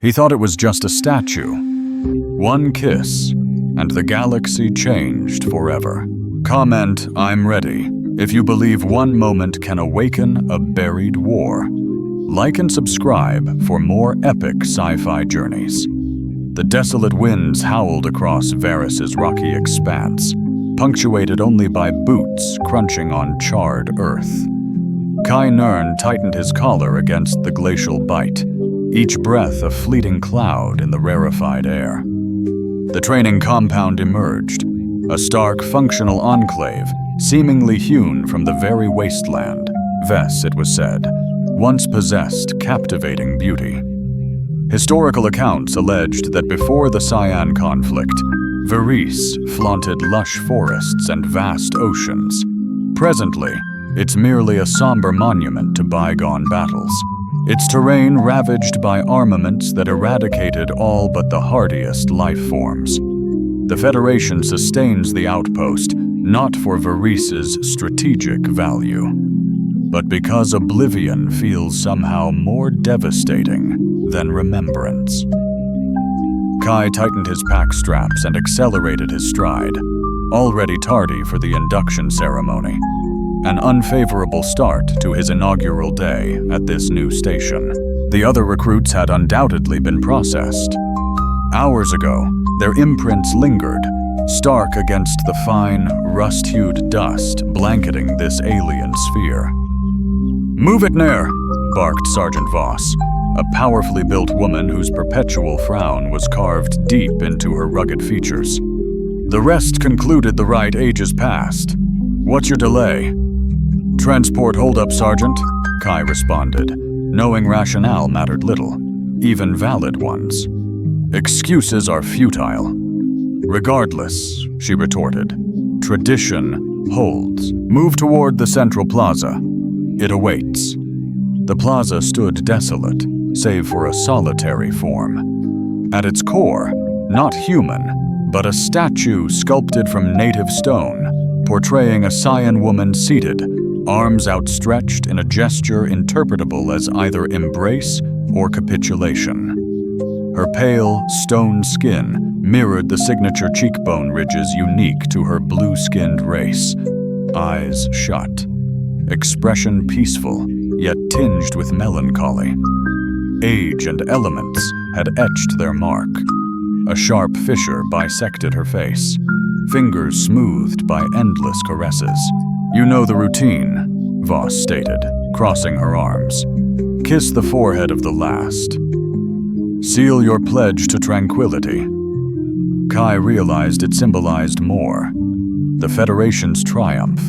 He thought it was just a statue. One kiss, and the galaxy changed forever. Comment, I'm ready, if you believe one moment can awaken a buried war. Like and subscribe for more epic sci-fi journeys. The desolate winds howled across Varys' rocky expanse, punctuated only by boots crunching on charred earth. Kai Ner tightened his collar against the glacial bite, each breath a fleeting cloud in the rarefied air. The training compound emerged, a stark, functional enclave seemingly hewn from the very wasteland, Ves, it was said, once possessed captivating beauty. Historical accounts alleged that before the Cyan conflict, Varys flaunted lush forests and vast oceans. Presently, it's merely a somber monument to bygone battles, its terrain ravaged by armaments that eradicated all but the hardiest life forms. The Federation sustains the outpost not for Varys' strategic value, but because oblivion feels somehow more devastating than remembrance. Kai tightened his pack straps and accelerated his stride, already tardy for the induction ceremony, an unfavorable start to his inaugural day at this new station. The other recruits had undoubtedly been processed. Hours ago, their imprints lingered, stark against the fine, rust-hued dust blanketing this alien sphere. "Move it, Ner," barked Sergeant Voss, a powerfully built woman whose perpetual frown was carved deep into her rugged features. "The rest concluded the rite ages past. What's your delay?" "Transport holdup, Sergeant," Kai responded, knowing rationale mattered little, even valid ones. "Excuses are futile." "Regardless," she retorted, "tradition holds. Move toward the central plaza. It awaits." The plaza stood desolate, save for a solitary form. At its core, not human, but a statue sculpted from native stone, portraying a Cyan woman seated, arms outstretched in a gesture interpretable as either embrace or capitulation. Her pale, stone skin mirrored the signature cheekbone ridges unique to her blue-skinned race. Eyes shut, expression peaceful, yet tinged with melancholy. Age and elements had etched their mark. A sharp fissure bisected her face, fingers smoothed by endless caresses. "You know the routine," Voss stated, crossing her arms. "Kiss the forehead of the last. Seal your pledge to tranquility." Kai realized it symbolized more. The Federation's triumph,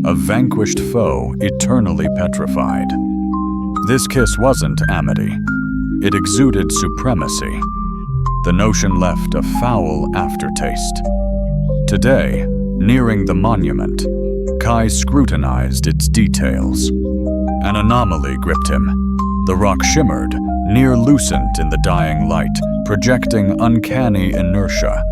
a vanquished foe eternally petrified. This kiss wasn't amity. It exuded supremacy. The notion left a foul aftertaste. Today, nearing the monument, Kai scrutinized its details. An anomaly gripped him. The rock shimmered, near-lucent in the dying light, projecting uncanny inertia.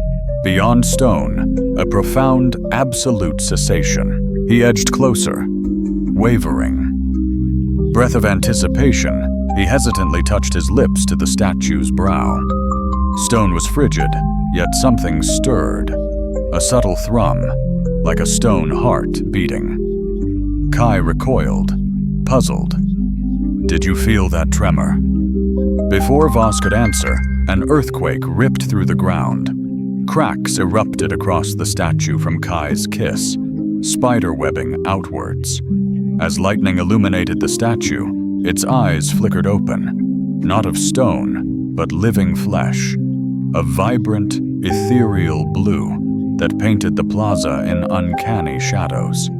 Beyond stone, a profound, absolute cessation. He edged closer, wavering. Breath of anticipation, he hesitantly touched his lips to the statue's brow. Stone was frigid, yet something stirred. A subtle thrum, like a stone heart beating. Kai recoiled, puzzled. "Did you feel that tremor?" Before Voss could answer, an earthquake ripped through the ground. Cracks erupted across the statue from Kai's kiss, spiderwebbing outwards. As lightning illuminated the statue, its eyes flickered open, not of stone, but living flesh, a vibrant, ethereal blue that painted the plaza in uncanny shadows.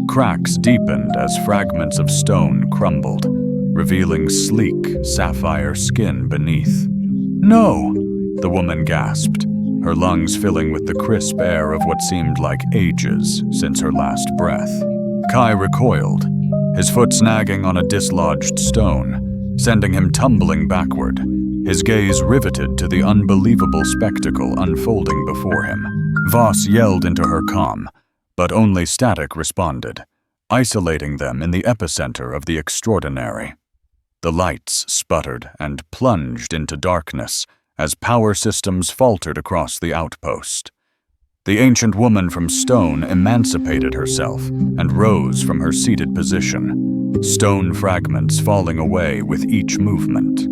Cracks deepened as fragments of stone crumbled, revealing sleek, sapphire skin beneath. "No!" the woman gasped, her lungs filling with the crisp air of what seemed like ages since her last breath. Kai recoiled, his foot snagging on a dislodged stone, sending him tumbling backward, his gaze riveted to the unbelievable spectacle unfolding before him. Voss yelled into her comm, but only static responded, isolating them in the epicenter of the extraordinary. The lights sputtered and plunged into darkness as power systems faltered across the outpost. The ancient woman from stone emancipated herself and rose from her seated position, stone fragments falling away with each movement.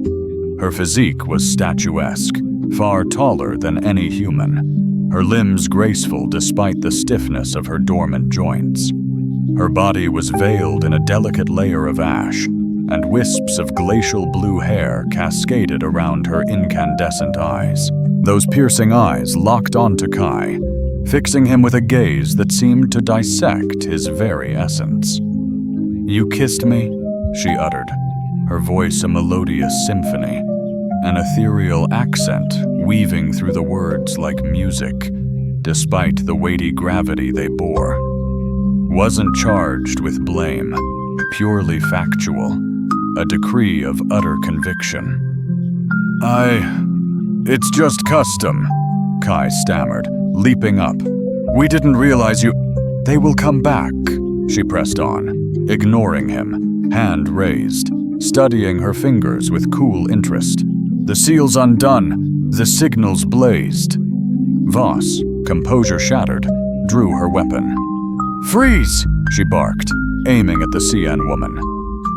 Her physique was statuesque, far taller than any human, her limbs graceful despite the stiffness of her dormant joints. Her body was veiled in a delicate layer of ash, and wisps of glacial blue hair cascaded around her incandescent eyes. Those piercing eyes locked onto Kai, fixing him with a gaze that seemed to dissect his very essence. "You kissed me?" she uttered, her voice a melodious symphony, an ethereal accent weaving through the words like music, despite the weighty gravity they bore. Wasn't charged with blame, purely factual, a decree of utter conviction. It's just custom," Kai stammered, leaping up. "We didn't realize you—" "They will come back," she pressed on, ignoring him, hand raised, studying her fingers with cool interest. "The seal's undone, the signals blazed." Voss, composure shattered, drew her weapon. "Freeze!" she barked, aiming at the CN woman.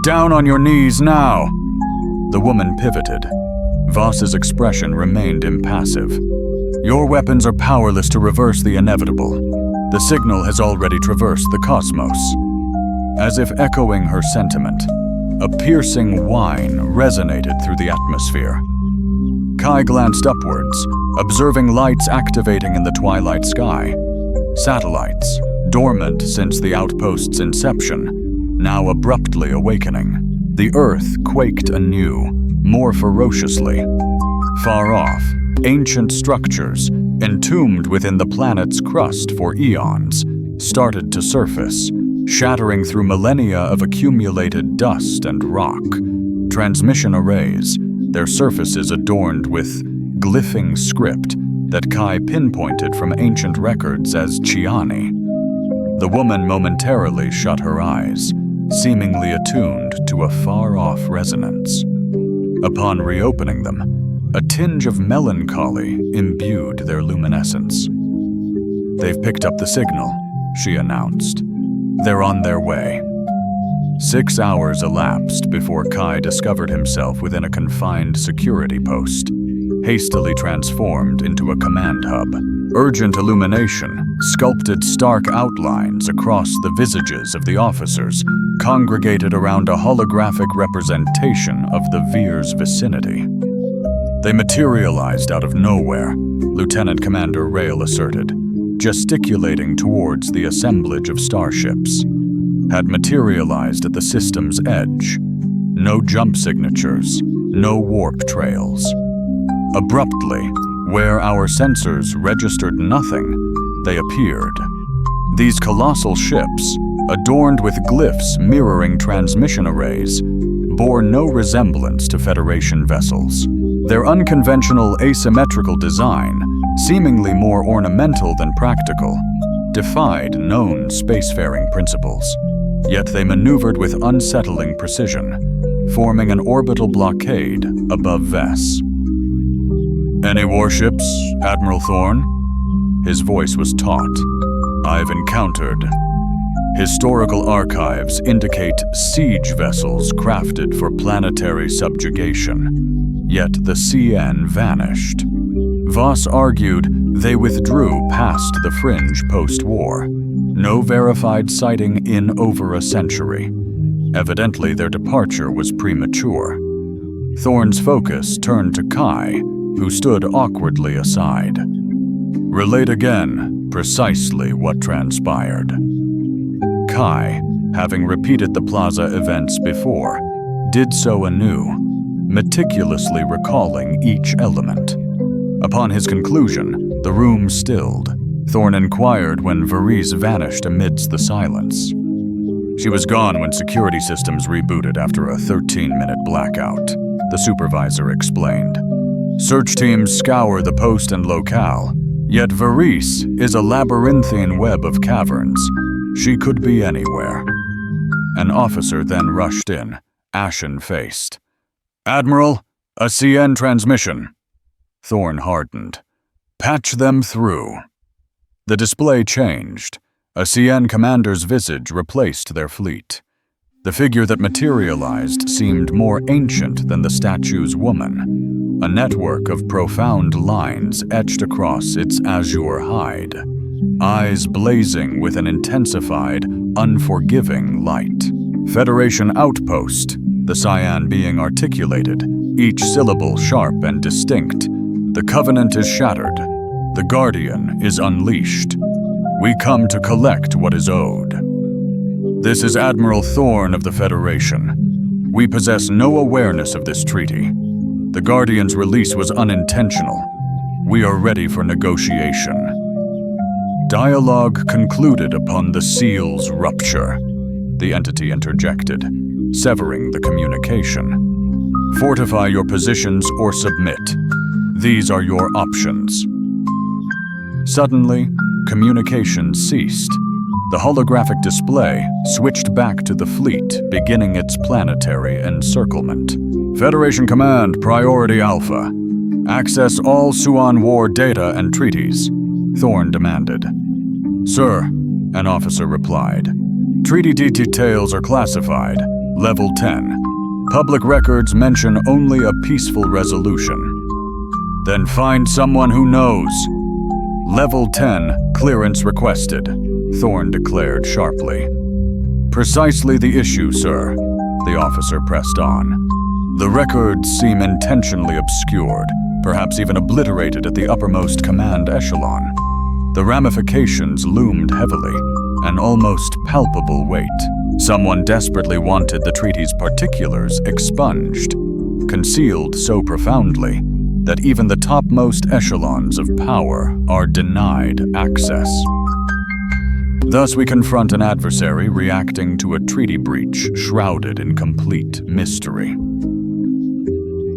"Down on your knees now!" The woman pivoted. Voss's expression remained impassive. "Your weapons are powerless to reverse the inevitable. The signal has already traversed the cosmos." As if echoing her sentiment, a piercing whine resonated through the atmosphere. Kai glanced upwards, observing lights activating in the twilight sky. Satellites, dormant since the outpost's inception, now abruptly awakening. The Earth quaked anew, more ferociously. Far off, ancient structures, entombed within the planet's crust for eons, started to surface, shattering through millennia of accumulated dust and rock. Transmission arrays, their surfaces adorned with glyphing script that Kai pinpointed from ancient records as Chiani. The woman momentarily shut her eyes, seemingly attuned to a far-off resonance. Upon reopening them, a tinge of melancholy imbued their luminescence. "They've picked up the signal," she announced. "They're on their way." 6 hours elapsed before Kai discovered himself within a confined security post, hastily transformed into a command hub. Urgent illumination sculpted stark outlines across the visages of the officers, congregated around a holographic representation of the Veer's vicinity. "They materialized out of nowhere," Lieutenant Commander Rail asserted, gesticulating towards the assemblage of starships. "Had materialized at the system's edge. No jump signatures, no warp trails. Abruptly, where our sensors registered nothing, they appeared. These colossal ships, adorned with glyphs mirroring transmission arrays, bore no resemblance to Federation vessels. Their unconventional asymmetrical design, seemingly more ornamental than practical, defied known spacefaring principles. Yet they maneuvered with unsettling precision, forming an orbital blockade above Vess. "Any warships, Admiral Thorne?" His voice was taut. "I've encountered. Historical archives indicate siege vessels crafted for planetary subjugation, yet the CN vanished." Voss argued they withdrew past the fringe post-war. No verified sighting in over a century. Evidently, their departure was premature. Thorne's focus turned to Kai, who stood awkwardly aside. "Relate again precisely what transpired." Kai, having repeated the plaza events before, did so anew, meticulously recalling each element. Upon his conclusion, the room stilled. Thorne inquired when Varese vanished amidst the silence. "She was gone when security systems rebooted after a 13-minute blackout," the supervisor explained. "Search teams scour the post and locale, yet Varese is a labyrinthine web of caverns. She could be anywhere." An officer then rushed in, ashen-faced. Admiral, a CN transmission. Thorn hardened. Patch them through. The display changed. A CN commander's visage replaced their fleet. The figure that materialized seemed more ancient than the statue's woman, a network of profound lines etched across its azure hide, eyes blazing with an intensified, unforgiving light. Federation outpost, the cyan being articulated, each syllable sharp and distinct. The Covenant is shattered. The Guardian is unleashed. We come to collect what is owed. This is Admiral Thorn of the Federation. We possess no awareness of this treaty. The Guardian's release was unintentional. We are ready for negotiation. Dialogue concluded upon the seal's rupture, the entity interjected, severing the communication. Fortify your positions or submit. These are your options. Suddenly, communication ceased. The holographic display switched back to the fleet, beginning its planetary encirclement. Federation Command, Priority Alpha. Access all Suan War data and treaties, Thorn demanded. Sir, an officer replied. Treaty details are classified, Level 10. Public records mention only a peaceful resolution. Then find someone who knows. Level 10, clearance requested, Thorn declared sharply. Precisely the issue, sir, the officer pressed on. The records seem intentionally obscured, perhaps even obliterated at the uppermost command echelon. The ramifications loomed heavily, an almost palpable weight. Someone desperately wanted the treaty's particulars expunged, concealed so profoundly that even the topmost echelons of power are denied access. Thus we confront an adversary reacting to a treaty breach shrouded in complete mystery.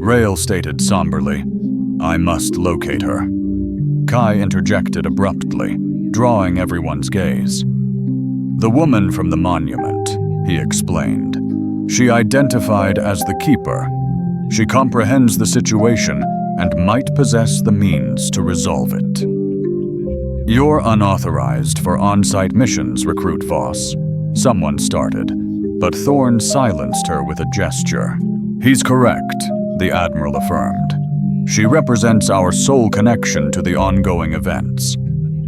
Rail stated somberly, I must locate her. Kai interjected abruptly, drawing everyone's gaze. The woman from the monument, he explained. She identified as the Keeper. She comprehends the situation and might possess the means to resolve it. You're unauthorized for on-site missions, Recruit Voss, someone started, but Thorn silenced her with a gesture. He's correct, the Admiral affirmed. She represents our sole connection to the ongoing events.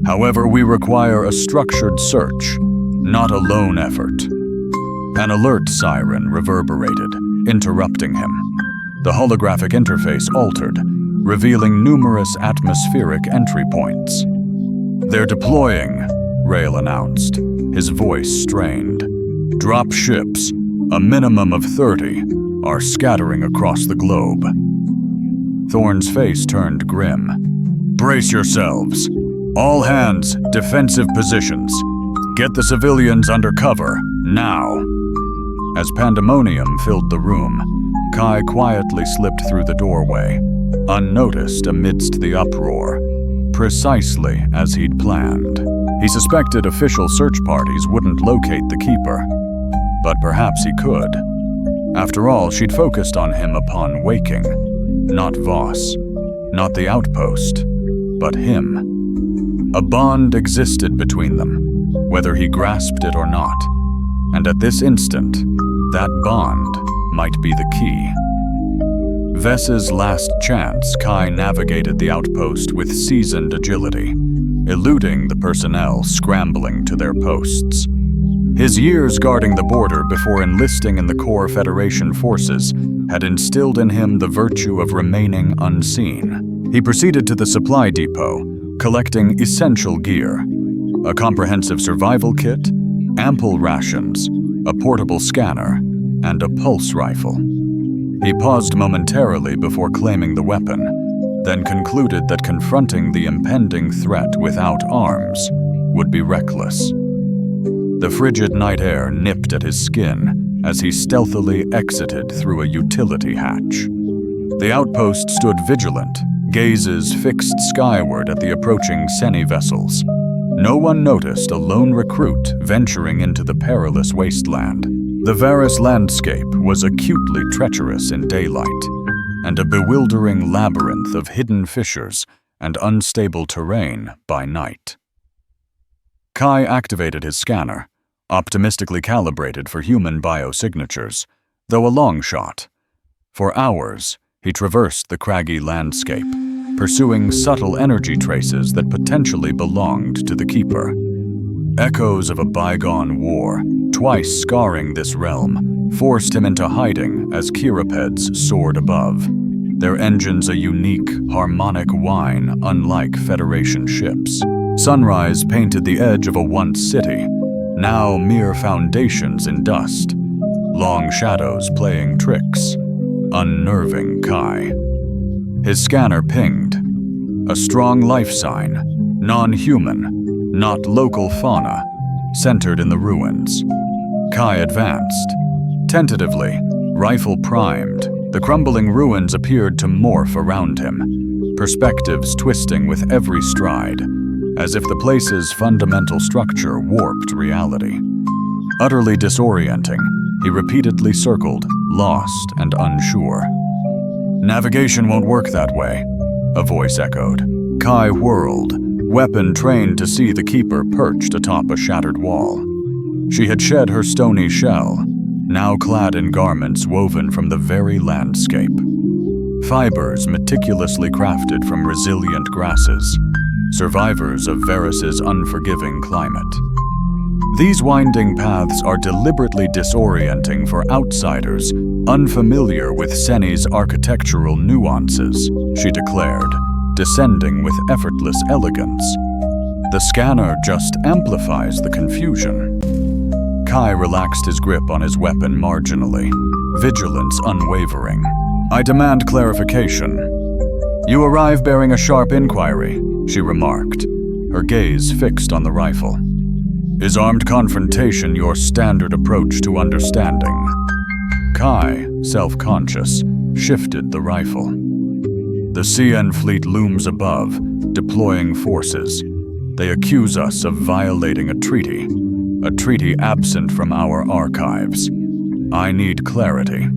However, we require a structured search, not a lone effort. An alert siren reverberated, interrupting him. The holographic interface altered, revealing numerous atmospheric entry points. They're deploying, Rail announced, his voice strained. Drop ships, a minimum of 30, are scattering across the globe. Thorn's face turned grim. Brace yourselves. All hands, defensive positions. Get the civilians under cover, now. As pandemonium filled the room, Kai quietly slipped through the doorway, unnoticed amidst the uproar, precisely as he'd planned. He suspected official search parties wouldn't locate the Keeper, but perhaps he could. After all, she'd focused on him upon waking, not Voss, not the outpost, but him. A bond existed between them, whether he grasped it or not, and at this instant, that bond might be the key. Vess's last chance, Kai navigated the outpost with seasoned agility, eluding the personnel scrambling to their posts. His years guarding the border before enlisting in the core Federation forces had instilled in him the virtue of remaining unseen. He proceeded to the supply depot, collecting essential gear, a comprehensive survival kit, ample rations, a portable scanner, and a pulse rifle. He paused momentarily before claiming the weapon, then concluded that confronting the impending threat without arms would be reckless. The frigid night air nipped at his skin as he stealthily exited through a utility hatch. The outpost stood vigilant, gazes fixed skyward at the approaching Seni vessels. No one noticed a lone recruit venturing into the perilous wasteland. The Varus landscape was acutely treacherous in daylight, and a bewildering labyrinth of hidden fissures and unstable terrain by night. Kai activated his scanner, optimistically calibrated for human biosignatures, though a long shot. For hours, he traversed the craggy landscape, pursuing subtle energy traces that potentially belonged to the Keeper. Echoes of a bygone war, twice scarring this realm, forced him into hiding as Chirapeds soared above, their engines a unique, harmonic whine unlike Federation ships. Sunrise painted the edge of a once city, now mere foundations in dust, long shadows playing tricks, unnerving Kai. His scanner pinged. A strong life sign, non-human, not local fauna, centered in the ruins. Kai advanced. Tentatively, rifle primed, the crumbling ruins appeared to morph around him, perspectives twisting with every stride, as if the place's fundamental structure warped reality. Utterly disorienting, he repeatedly circled, lost and unsure. "Navigation won't work that way," a voice echoed. Kai whirled, weapon trained to see the Keeper perched atop a shattered wall. She had shed her stony shell, now clad in garments woven from the very landscape. Fibers meticulously crafted from resilient grasses, survivors of Varus's unforgiving climate. These winding paths are deliberately disorienting for outsiders unfamiliar with Seni's architectural nuances, she declared, descending with effortless elegance. The scanner just amplifies the confusion. Kai relaxed his grip on his weapon marginally, vigilance unwavering. "I demand clarification." "You arrive bearing a sharp inquiry," she remarked, her gaze fixed on the rifle. "Is armed confrontation your standard approach to understanding?" Kai, self-conscious, shifted the rifle. "The CN fleet looms above, deploying forces. They accuse us of violating a treaty absent from our archives. I need clarity."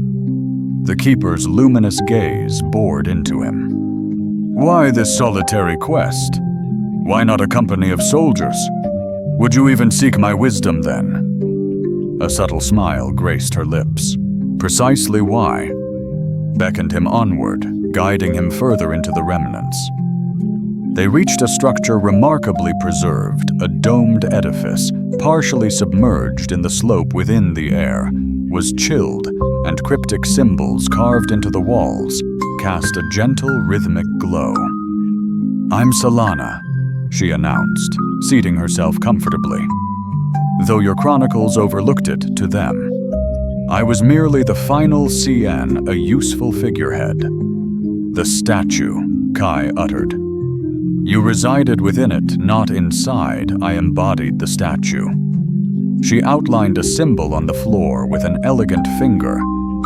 The Keeper's luminous gaze bored into him. "Why this solitary quest? Why not a company of soldiers? Would you even seek my wisdom then?" A subtle smile graced her lips. "Precisely why?" Beckoned him onward, guiding him further into the remnants. They reached a structure remarkably preserved, a domed edifice, partially submerged in the slope within the air, was chilled, and cryptic symbols carved into the walls cast a gentle rhythmic glow. "I'm Solana," she announced, seating herself comfortably. "Though your chronicles overlooked it to them. I was merely the final CN, a useful figurehead." "The statue," Kai uttered. "You resided within it, not inside. I embodied the statue." She outlined a symbol on the floor with an elegant finger.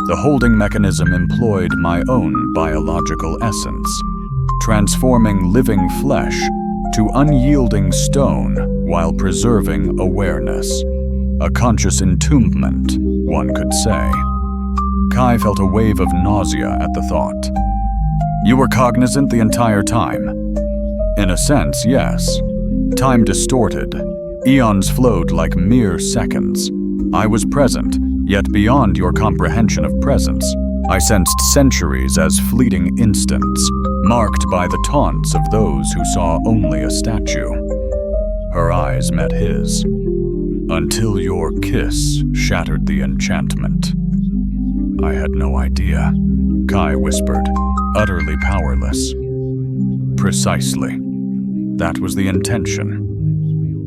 The holding mechanism employed my own biological essence, transforming living flesh to unyielding stone while preserving awareness. A conscious entombment, one could say. Kai felt a wave of nausea at the thought. "You were cognizant the entire time?" "In a sense, yes. Time distorted. Eons flowed like mere seconds. I was present, yet beyond your comprehension of presence. I sensed centuries as fleeting instants, marked by the taunts of those who saw only a statue." Her eyes met his. "Until your kiss shattered the enchantment." "I had no idea," Kai whispered, utterly powerless. "Precisely. That was the intention.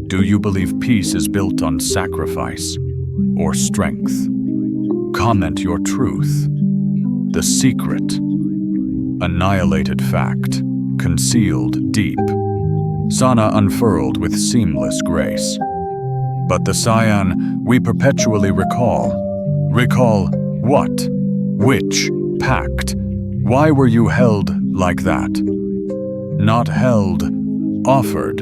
Do you believe peace is built on sacrifice or strength? Comment your truth. The secret. Annihilated fact, concealed deep." Sana unfurled with seamless grace. "But the Cyan we perpetually recall. Recall what? Which pact? Why were you held like that?" "Not held, offered."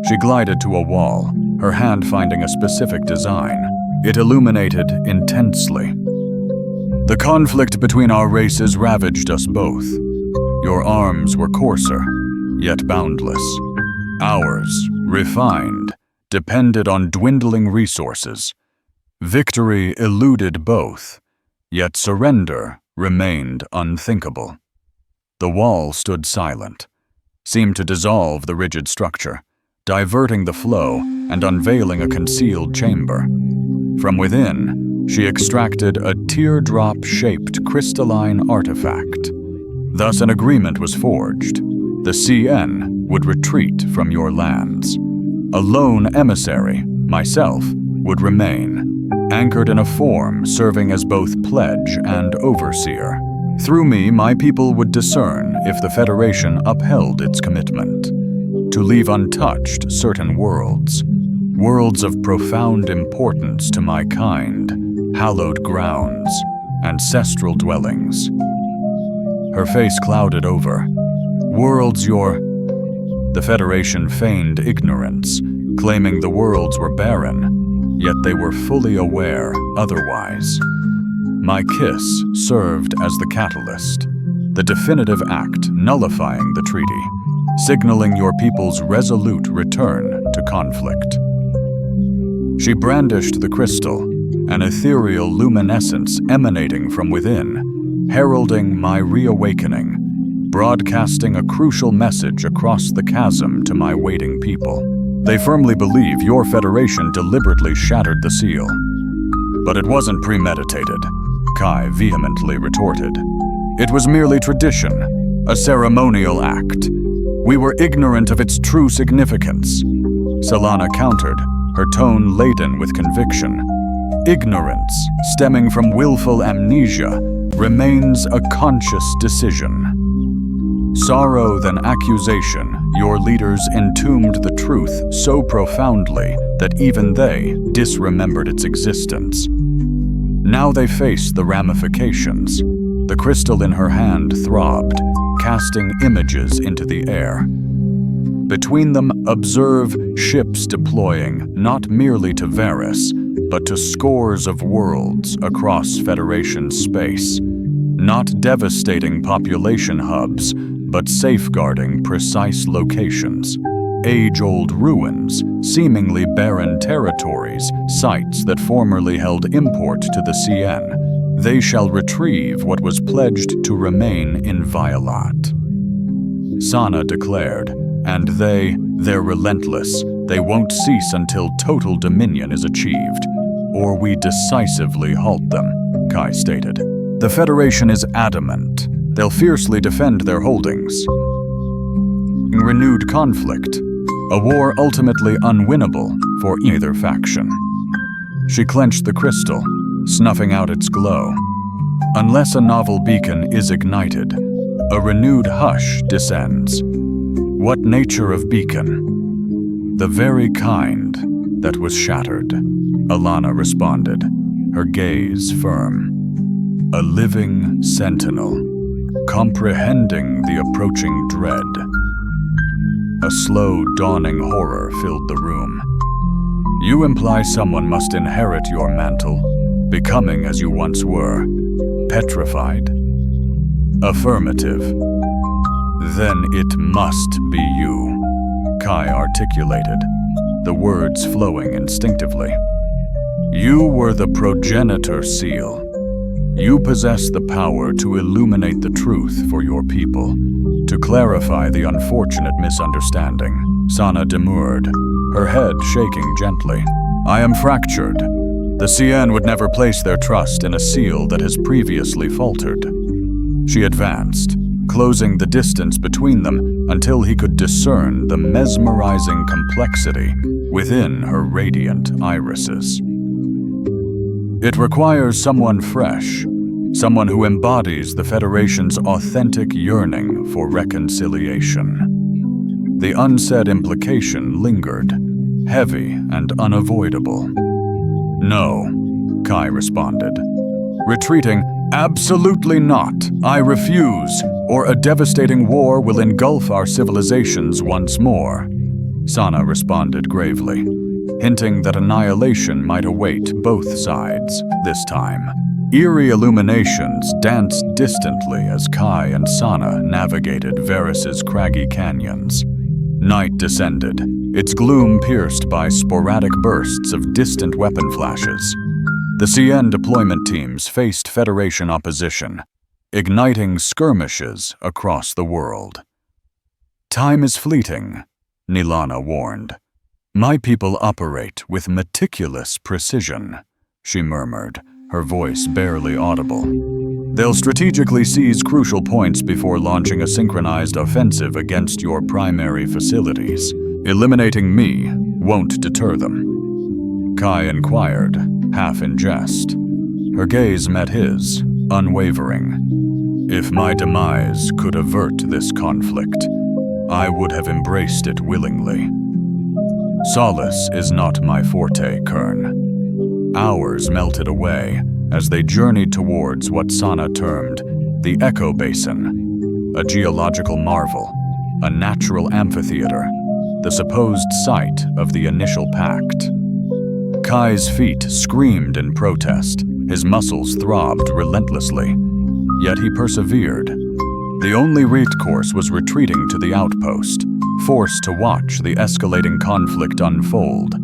She glided to a wall, her hand finding a specific design, It illuminated intensely. The conflict between our races ravaged us both. Your arms were coarser, yet boundless. Ours, refined, depended on dwindling resources. Victory eluded both, yet surrender remained unthinkable. The wall stood silent, seemed to dissolve the rigid structure, diverting the flow and unveiling a concealed chamber. From within, she extracted a teardrop-shaped crystalline artifact. Thus an agreement was forged. The CN would retreat from your lands. A lone emissary, myself, would remain, anchored in a form serving as both pledge and overseer. Through me, my people would discern if the Federation upheld its commitment to leave untouched certain worlds of profound importance to my kind, hallowed grounds, ancestral dwellings. Her face clouded over. Worlds the Federation feigned ignorance, claiming the worlds were barren, yet they were fully aware otherwise. My kiss served as the catalyst, the definitive act nullifying the treaty, signaling your people's resolute return to conflict. She brandished the crystal, an ethereal luminescence emanating from within, heralding my reawakening, broadcasting a crucial message across the chasm to my waiting people. They firmly believe your Federation deliberately shattered the seal. But it wasn't premeditated, Kai vehemently retorted. It was merely tradition, a ceremonial act. We were ignorant of its true significance. Solana countered, her tone laden with conviction. Ignorance, stemming from willful amnesia, remains a conscious decision. Sorrow than accusation, your leaders entombed the truth so profoundly that even they disremembered its existence. Now they faced the ramifications. The crystal in her hand throbbed, casting images into the air. Between them, observe ships deploying not merely to Varus, but to scores of worlds across Federation space. Not devastating population hubs, but safeguarding precise locations. Age-old ruins, seemingly barren territories, sites that formerly held import to the CN. They shall retrieve what was pledged to remain inviolate. Sana declared, and they're relentless. They won't cease until total dominion is achieved, or we decisively halt them, Kai stated. The Federation is adamant. They'll fiercely defend their holdings. Renewed conflict, a war ultimately unwinnable for either faction. She clenched the crystal, snuffing out its glow. Unless a novel beacon is ignited, a renewed hush descends. What nature of beacon? The very kind that was shattered, Alana responded, her gaze firm. A living sentinel, comprehending the approaching dread. A slow, dawning horror filled the room. You imply someone must inherit your mantle, becoming as you once were, petrified. Affirmative. Then it must be you, Kai articulated, the words flowing instinctively. You were the progenitor seal. You possess the power to illuminate the truth for your people, to clarify the unfortunate misunderstanding. Sana demurred, her head shaking gently. I am fractured. The CN would never place their trust in a seal that has previously faltered. She advanced, closing the distance between them until he could discern the mesmerizing complexity within her radiant irises. It requires someone fresh, someone who embodies the Federation's authentic yearning for reconciliation. The unsaid implication lingered, heavy and unavoidable. No, Kai responded. Retreating, absolutely not. I refuse, or a devastating war will engulf our civilizations once more. Sana responded gravely. hinting that annihilation might await both sides this time. Eerie illuminations danced distantly as Kai and Sana navigated Varys's craggy canyons. Night descended, its gloom pierced by sporadic bursts of distant weapon flashes. The CN deployment teams faced Federation opposition, igniting skirmishes across the world. "Time is fleeting," Nilana warned. "My people operate with meticulous precision," she murmured, her voice barely audible. "They'll strategically seize crucial points before launching a synchronized offensive against your primary facilities. Eliminating me won't deter them." Kai inquired, half in jest. Her gaze met his, unwavering. "If my demise could avert this conflict, I would have embraced it willingly. Solace is not my forte, Kern." Hours melted away as they journeyed towards what Sana termed the Echo Basin, a geological marvel, a natural amphitheater, the supposed site of the initial pact. Kai's feet screamed in protest, his muscles throbbed relentlessly, yet he persevered. The only recourse was retreating to the outpost, forced to watch the escalating conflict unfold,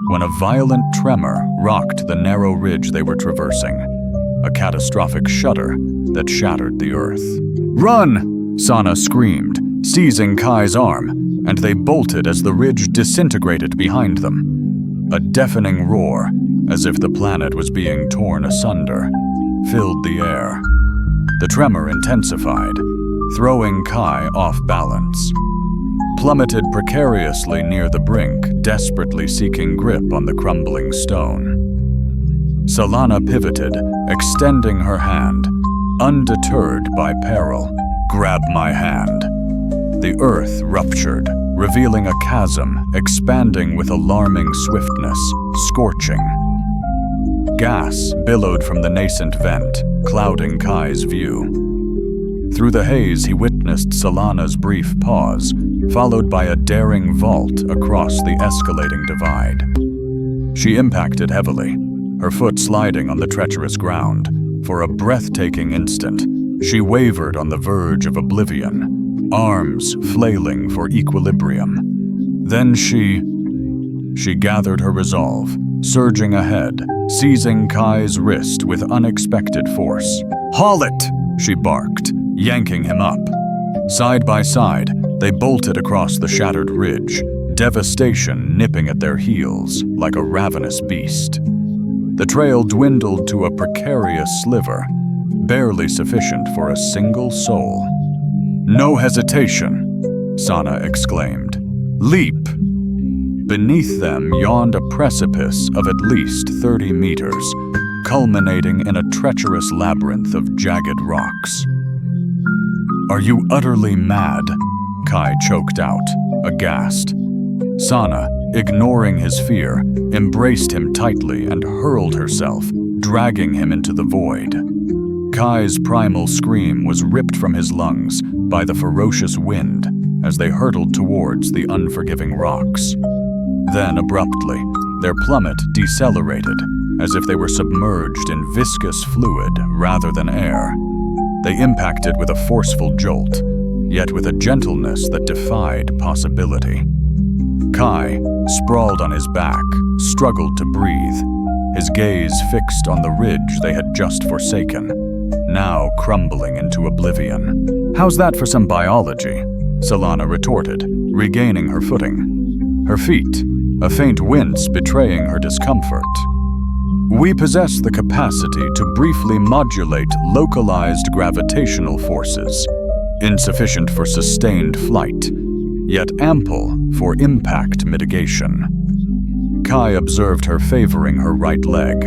when a violent tremor rocked the narrow ridge they were traversing, a catastrophic shudder that shattered the earth. "Run!" Sana screamed, seizing Kai's arm, and they bolted as the ridge disintegrated behind them. A deafening roar, as if the planet was being torn asunder, filled the air. The tremor intensified, throwing Kai off balance. Plummeted precariously near the brink, desperately seeking grip on the crumbling stone. Solana pivoted, extending her hand, undeterred by peril. "Grab my hand." The earth ruptured, revealing a chasm expanding with alarming swiftness, scorching. Gas billowed from the nascent vent, clouding Kai's view. Through the haze, he witnessed Solana's brief pause, followed by a daring vault across the escalating divide. She impacted heavily, her foot sliding on the treacherous ground. For a breathtaking instant, she wavered on the verge of oblivion, arms flailing for equilibrium. Then she gathered her resolve, surging ahead, seizing Kai's wrist with unexpected force. "Haul it!" she barked, yanking him up. Side by side, they bolted across the shattered ridge, devastation nipping at their heels like a ravenous beast. The trail dwindled to a precarious sliver, barely sufficient for a single soul. "No hesitation," Sana exclaimed. "Leap!" Beneath them yawned a precipice of at least 30 meters, culminating in a treacherous labyrinth of jagged rocks. "Are you utterly mad?" Kai choked out, aghast. Sana, ignoring his fear, embraced him tightly and hurled herself, dragging him into the void. Kai's primal scream was ripped from his lungs by the ferocious wind as they hurtled towards the unforgiving rocks. Then, abruptly, their plummet decelerated, as if they were submerged in viscous fluid rather than air. They impacted with a forceful jolt, yet with a gentleness that defied possibility. Kai, sprawled on his back, struggled to breathe, his gaze fixed on the ridge they had just forsaken, now crumbling into oblivion. "How's that for some biology?" Solana retorted, regaining her footing. Her feet, a faint wince betraying her discomfort. "We possess the capacity to briefly modulate localized gravitational forces, insufficient for sustained flight, yet ample for impact mitigation." Kai observed her favoring her right leg,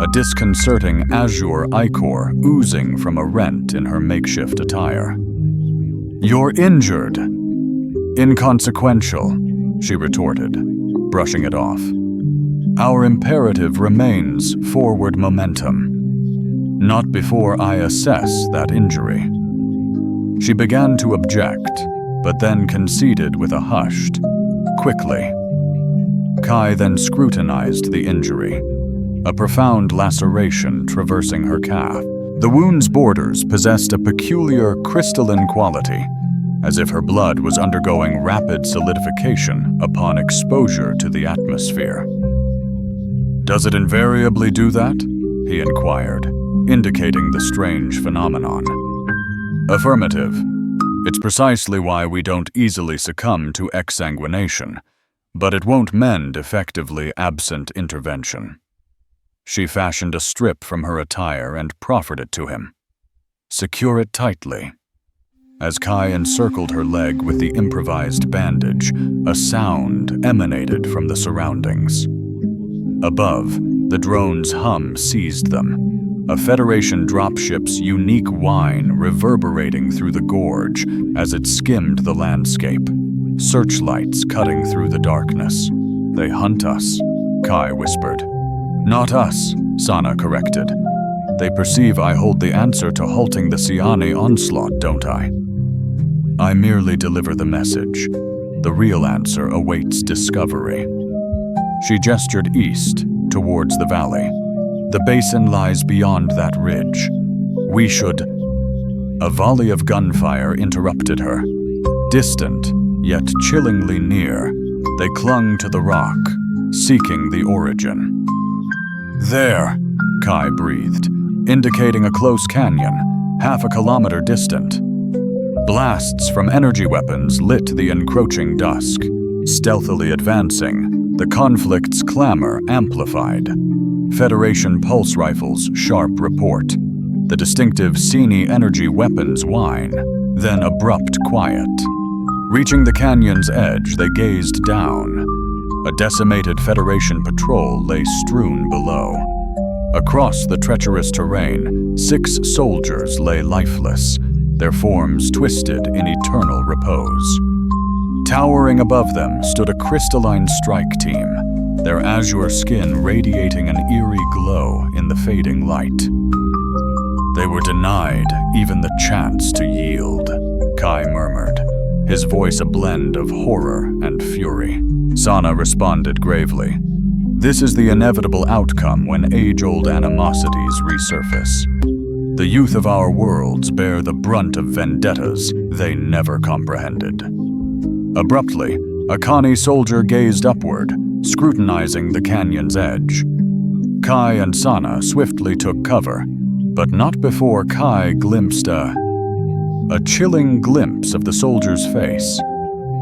a disconcerting azure ichor oozing from a rent in her makeshift attire. "You're injured." "Inconsequential," she retorted, brushing it off. "Our imperative remains forward momentum. Not before I assess that injury." She began to object, but then conceded with a hushed, "Quickly." Kai then scrutinized the injury, a profound laceration traversing her calf. The wound's borders possessed a peculiar crystalline quality, as if her blood was undergoing rapid solidification upon exposure to the atmosphere. "Does it invariably do that?" he inquired, indicating the strange phenomenon. "Affirmative. It's precisely why we don't easily succumb to exsanguination, but it won't mend effectively absent intervention." She fashioned a strip from her attire and proffered it to him. "Secure it tightly." As Kai encircled her leg with the improvised bandage, a sound emanated from the surroundings. Above, the drone's hum seized them, a Federation dropship's unique whine reverberating through the gorge as it skimmed the landscape, searchlights cutting through the darkness. "They hunt us," Kai whispered. "Not us," Sana corrected. "They perceive I hold the answer to halting the Siani onslaught, don't I? I merely deliver the message. The real answer awaits discovery." She gestured east, towards the valley. "The basin lies beyond that ridge. We should—" A volley of gunfire interrupted her. Distant, yet chillingly near, they clung to the rock, seeking the origin. "There," Kai breathed, indicating a close canyon, half a kilometer distant. Blasts from energy weapons lit the encroaching dusk. Stealthily advancing, the conflict's clamor amplified. Federation pulse rifles' sharp report, the distinctive Sini energy weapons whine, then abrupt quiet. Reaching the canyon's edge, they gazed down. A decimated Federation patrol lay strewn below. Across the treacherous terrain, 6 soldiers lay lifeless, their forms twisted in eternal repose. Towering above them stood a crystalline strike team, their azure skin radiating an eerie glow in the fading light. "They were denied even the chance to yield," Kai murmured, his voice a blend of horror and fury. Sana responded gravely. "This is the inevitable outcome when age-old animosities resurface. The youth of our worlds bear the brunt of vendettas they never comprehended." Abruptly, a Khani soldier gazed upward, scrutinizing the canyon's edge. Kai and Sana swiftly took cover, but not before Kai glimpsed a chilling glimpse of the soldier's face,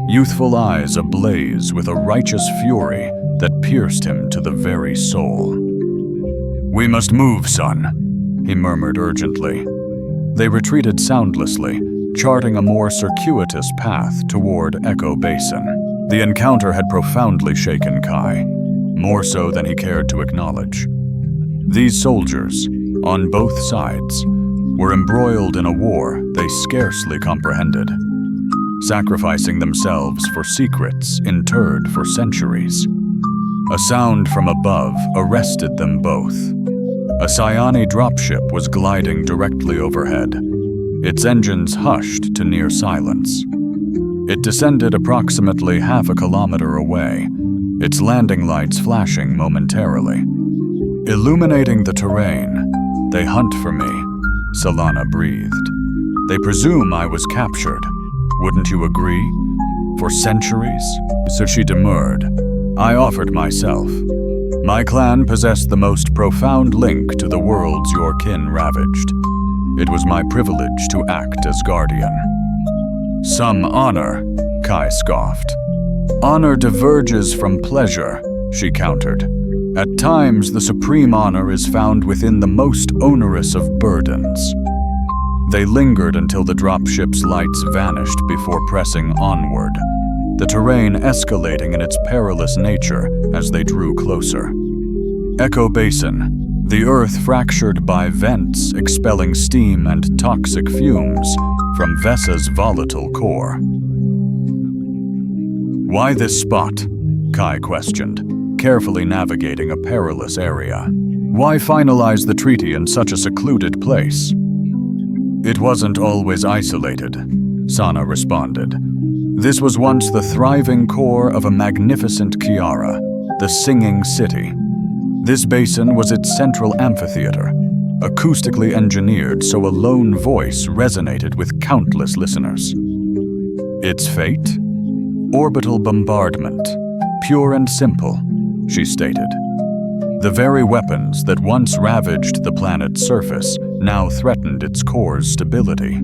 youthful eyes ablaze with a righteous fury that pierced him to the very soul. "We must move, son," he murmured urgently. They retreated soundlessly, charting a more circuitous path toward Echo Basin. The encounter had profoundly shaken Kai, more so than he cared to acknowledge. These soldiers, on both sides, were embroiled in a war they scarcely comprehended, sacrificing themselves for secrets interred for centuries. A sound from above arrested them both. A Siani dropship was gliding directly overhead, its engines hushed to near silence. It descended approximately half a kilometer away, its landing lights flashing momentarily. Illuminating the terrain, "They hunt for me," Solana breathed. "They presume I was captured. Wouldn't you agree? For centuries?" So she demurred. "I offered myself. My clan possessed the most profound link to the worlds your kin ravaged. It was my privilege to act as guardian." "Some honor," Kai scoffed. "Honor diverges from pleasure," she countered. "At times, the supreme honor is found within the most onerous of burdens." They lingered until the dropship's lights vanished before pressing onward, the terrain escalating in its perilous nature as they drew closer. Echo Basin, the earth fractured by vents expelling steam and toxic fumes from Vessa's volatile core. "Why this spot?" Kai questioned, carefully navigating a perilous area. "Why finalize the treaty in such a secluded place?" "It wasn't always isolated," Sana responded. "This was once the thriving core of a magnificent Kiara, the Singing City. This basin was its central amphitheater, acoustically engineered so a lone voice resonated with countless listeners. Its fate? Orbital bombardment, pure and simple, she stated. The very weapons that once ravaged the planet's surface now threatened its core's stability.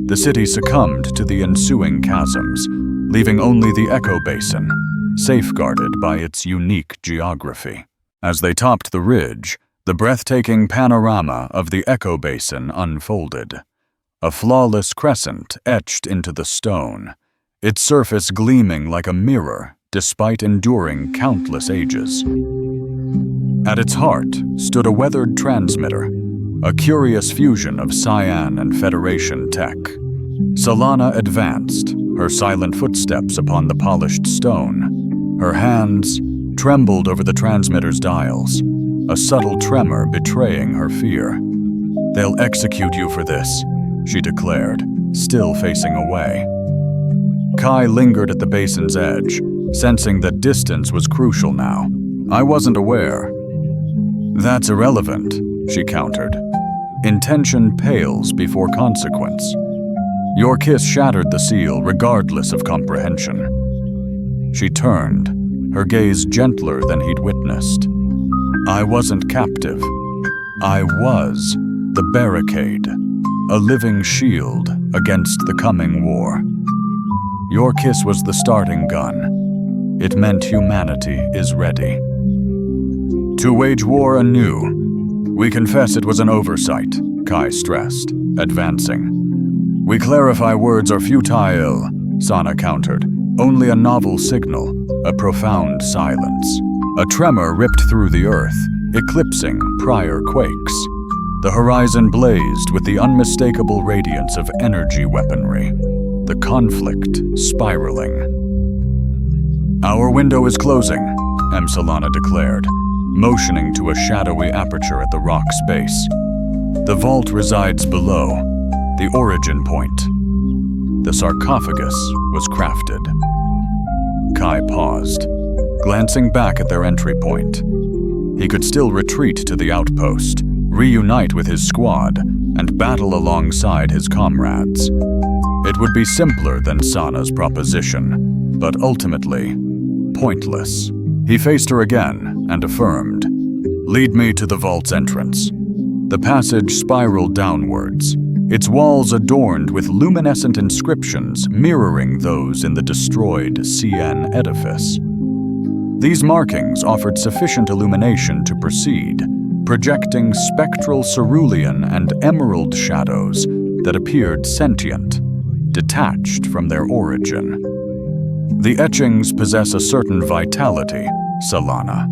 The city succumbed to the ensuing chasms, leaving only the Echo Basin, safeguarded by its unique geography. As they topped the ridge, the breathtaking panorama of the Echo Basin unfolded. A flawless crescent etched into the stone, its surface gleaming like a mirror despite enduring countless ages. At its heart stood a weathered transmitter, a curious fusion of Cyan and Federation tech. Solana advanced, her silent footsteps upon the polished stone. Her hands trembled over the transmitter's dials, a subtle tremor betraying her fear. "They'll execute you for this," she declared, still facing away. Kai lingered at the basin's edge, sensing that distance was crucial now. "I wasn't aware." "That's irrelevant," she countered. "Intention pales before consequence. Your kiss shattered the seal regardless of comprehension." She turned, her gaze gentler than he'd witnessed. "I wasn't captive. I was the barricade, a living shield against the coming war. Your kiss was the starting gun. It meant humanity is ready to wage war anew. We confess it was an oversight," Kai stressed, advancing. "We clarify words are futile," Sana countered. "Only a novel signal, a profound silence." A tremor ripped through the earth, eclipsing prior quakes. The horizon blazed with the unmistakable radiance of energy weaponry, the conflict spiraling. "Our window is closing," Solana declared, motioning to a shadowy aperture at the rock's base. "The vault resides below, the origin point. The sarcophagus was crafted." Kai paused, glancing back at their entry point. He could still retreat to the outpost, reunite with his squad, and battle alongside his comrades. It would be simpler than Sana's proposition, but ultimately pointless. He faced her again and affirmed, "Lead me to the vault's entrance." The passage spiraled downwards, its walls adorned with luminescent inscriptions mirroring those in the destroyed CN edifice. These markings offered sufficient illumination to proceed, projecting spectral cerulean and emerald shadows that appeared sentient, detached from their origin. "The etchings possess a certain vitality," Solana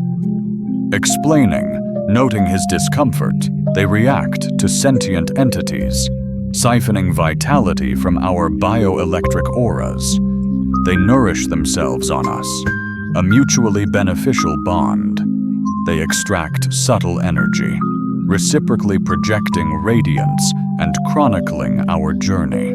explaining, noting his discomfort. "They react to sentient entities, siphoning vitality from our bioelectric auras. They nourish themselves on us, a mutually beneficial bond. They extract subtle energy, reciprocally projecting radiance and chronicling our journey.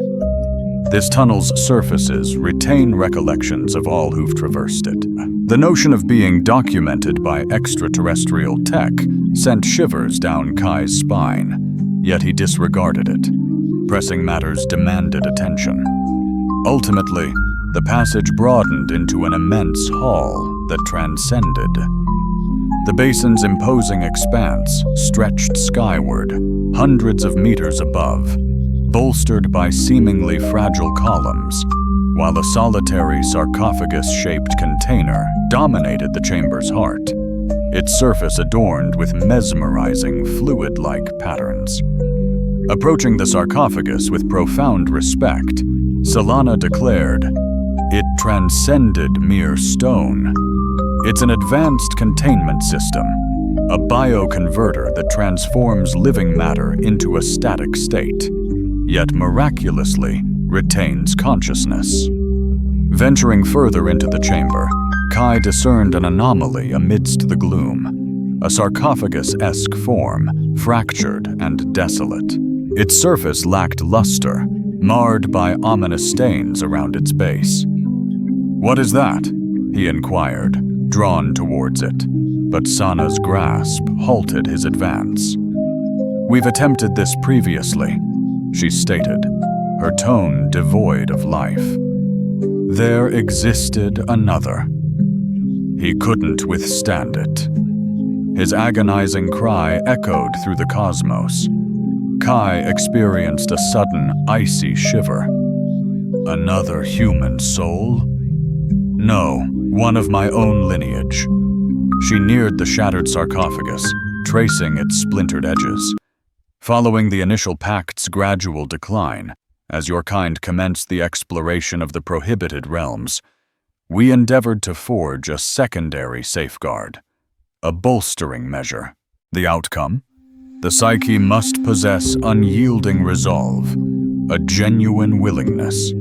This tunnel's surfaces retain recollections of all who've traversed it." The notion of being documented by extraterrestrial tech sent shivers down Kai's spine, yet he disregarded it. Pressing matters demanded attention. Ultimately, the passage broadened into an immense hall that transcended. The basin's imposing expanse stretched skyward, hundreds of meters above, bolstered by seemingly fragile columns, while a solitary sarcophagus-shaped container dominated the chamber's heart, its surface adorned with mesmerizing fluid-like patterns. Approaching the sarcophagus with profound respect, Solana declared, "It transcended mere stone. It's an advanced containment system, a bioconverter that transforms living matter into a static state, yet miraculously retains consciousness." Venturing further into the chamber, Kai discerned an anomaly amidst the gloom, a sarcophagus-esque form, fractured and desolate. Its surface lacked luster, marred by ominous stains around its base. "What is that?" he inquired, drawn towards it, but Sana's grasp halted his advance. "We've attempted this previously," she stated, her tone devoid of life. There existed another. He couldn't withstand it. His agonizing cry echoed through the cosmos. Kai experienced a sudden, icy shiver. Another human soul? No, one of my own lineage. She neared the shattered sarcophagus, tracing its splintered edges. Following the initial pact's gradual decline, as your kind commenced the exploration of the prohibited realms, we endeavored to forge a secondary safeguard, a bolstering measure. The outcome? The psyche must possess unyielding resolve, a genuine willingness.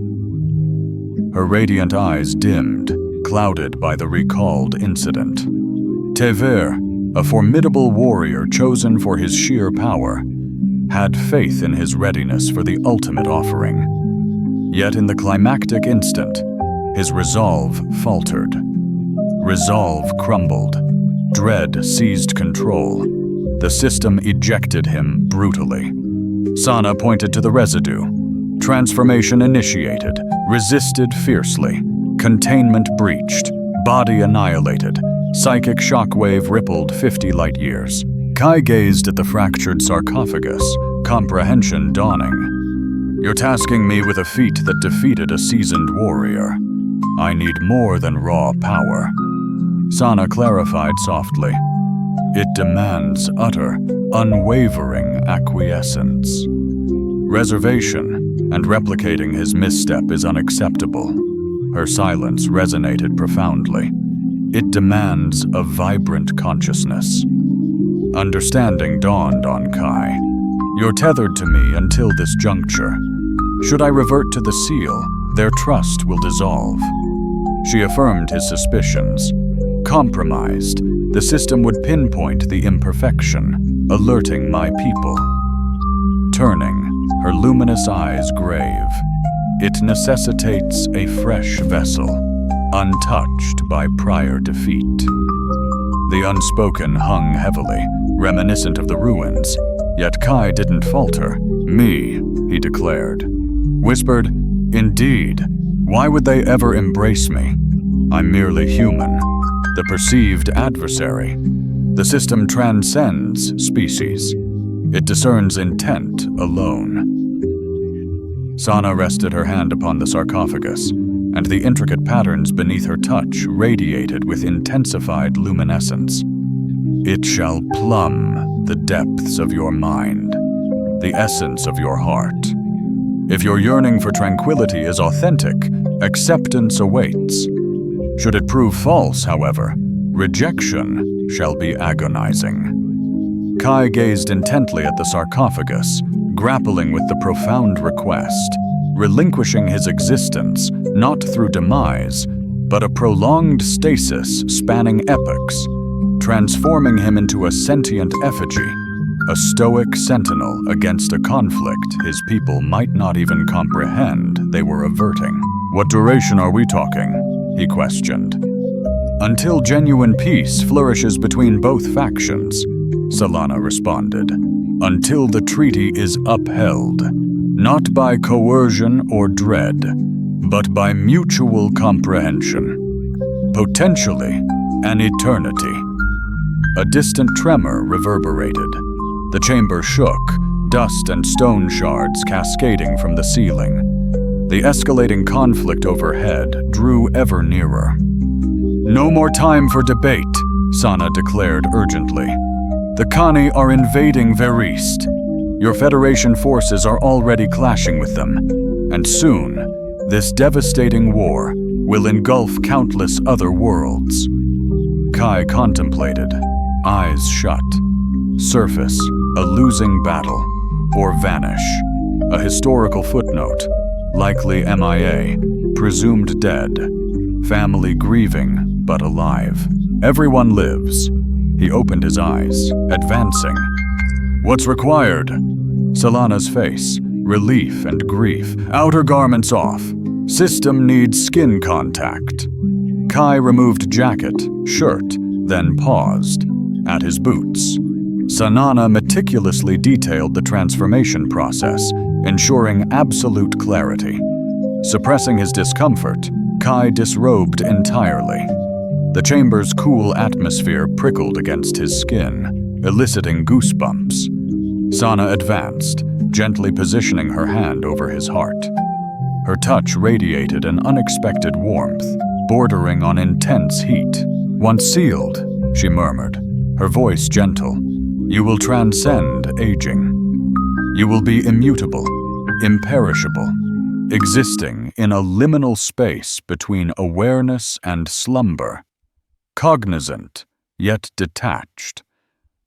Her radiant eyes dimmed, clouded by the recalled incident. Tever, a formidable warrior chosen for his sheer power, had faith in his readiness for the ultimate offering. Yet in the climactic instant, his resolve faltered. Resolve crumbled. Dread seized control. The system ejected him brutally. Sana pointed to the residue. Transformation initiated, resisted fiercely. Containment breached, body annihilated. Psychic shockwave rippled 50 light years. Kai gazed at the fractured sarcophagus, comprehension dawning. "You're tasking me with a feat that defeated a seasoned warrior. I need more than raw power." Sana clarified softly. "It demands utter, unwavering acquiescence. Reservation and replicating his misstep is unacceptable." Her silence resonated profoundly. "It demands a vibrant consciousness." Understanding dawned on Kai. "You're tethered to me until this juncture. Should I revert to the seal, their trust will dissolve." She affirmed his suspicions. Compromised, the system would pinpoint the imperfection, alerting my people. Turning, her luminous eyes grave. "It necessitates a fresh vessel, untouched by prior defeat." The unspoken hung heavily, reminiscent of the ruins, yet Kai didn't falter. "Me," he declared. Whispered, "Indeed, why would they ever embrace me? I'm merely human, the perceived adversary. The system transcends species. It discerns intent alone." Sana rested her hand upon the sarcophagus, and the intricate patterns beneath her touch radiated with intensified luminescence. "It shall plumb the depths of your mind, the essence of your heart. If your yearning for tranquility is authentic, acceptance awaits. Should it prove false, however, rejection shall be agonizing." Kai gazed intently at the sarcophagus, grappling with the profound request, relinquishing his existence not through demise, but a prolonged stasis spanning epochs, transforming him into a sentient effigy, a stoic sentinel against a conflict his people might not even comprehend they were averting. "What duration are we talking?" he questioned. "Until genuine peace flourishes between both factions," Solana responded. "Until the treaty is upheld, not by coercion or dread, but by mutual comprehension. Potentially an eternity." A distant tremor reverberated. The chamber shook, dust and stone shards cascading from the ceiling. The escalating conflict overhead drew ever nearer. "No more time for debate," Sana declared urgently. "The Khani are invading Verist. Your Federation forces are already clashing with them, and soon, this devastating war will engulf countless other worlds." Kai contemplated, eyes shut. Surface, a losing battle, or vanish. A historical footnote, likely MIA, presumed dead. Family grieving, but alive. Everyone lives. He opened his eyes, advancing. "What's required?" Solana's face, relief and grief. "Outer garments off. System needs skin contact." Kai removed jacket, shirt, then paused. At his boots, Sanana meticulously detailed the transformation process, ensuring absolute clarity. Suppressing his discomfort, Kai disrobed entirely. The chamber's cool atmosphere prickled against his skin, eliciting goosebumps. Sana advanced, gently positioning her hand over his heart. Her touch radiated an unexpected warmth, bordering on intense heat. "Once sealed," she murmured, her voice gentle, "you will transcend aging. You will be immutable, imperishable, existing in a liminal space between awareness and slumber. Cognizant, yet detached.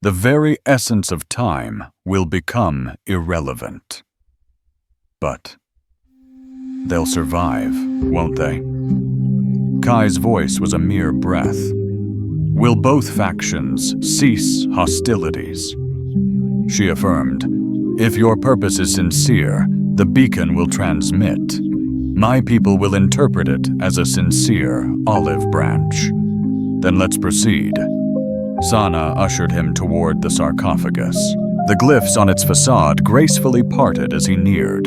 The very essence of time will become irrelevant. But they'll survive, won't they?" Kai's voice was a mere breath. "Will both factions cease hostilities?" She affirmed, "If your purpose is sincere, the beacon will transmit. My people will interpret it as a sincere olive branch. Then let's proceed." Sana ushered him toward the sarcophagus. The glyphs on its facade gracefully parted as he neared,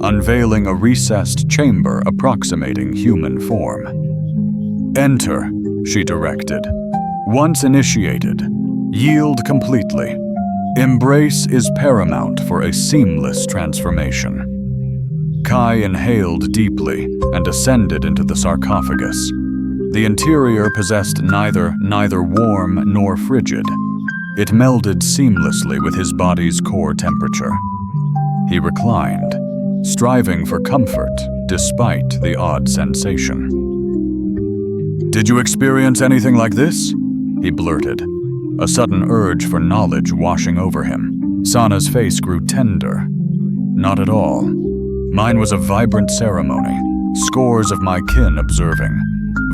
unveiling a recessed chamber approximating human form. "Enter," she directed. "Once initiated, yield completely. Embrace is paramount for a seamless transformation." Kai inhaled deeply and ascended into the sarcophagus. The interior possessed neither warm nor frigid. It melded seamlessly with his body's core temperature. He reclined, striving for comfort despite the odd sensation. "Did you experience anything like this?" he blurted, a sudden urge for knowledge washing over him. Sana's face grew tender. "Not at all. Mine was a vibrant ceremony, scores of my kin observing,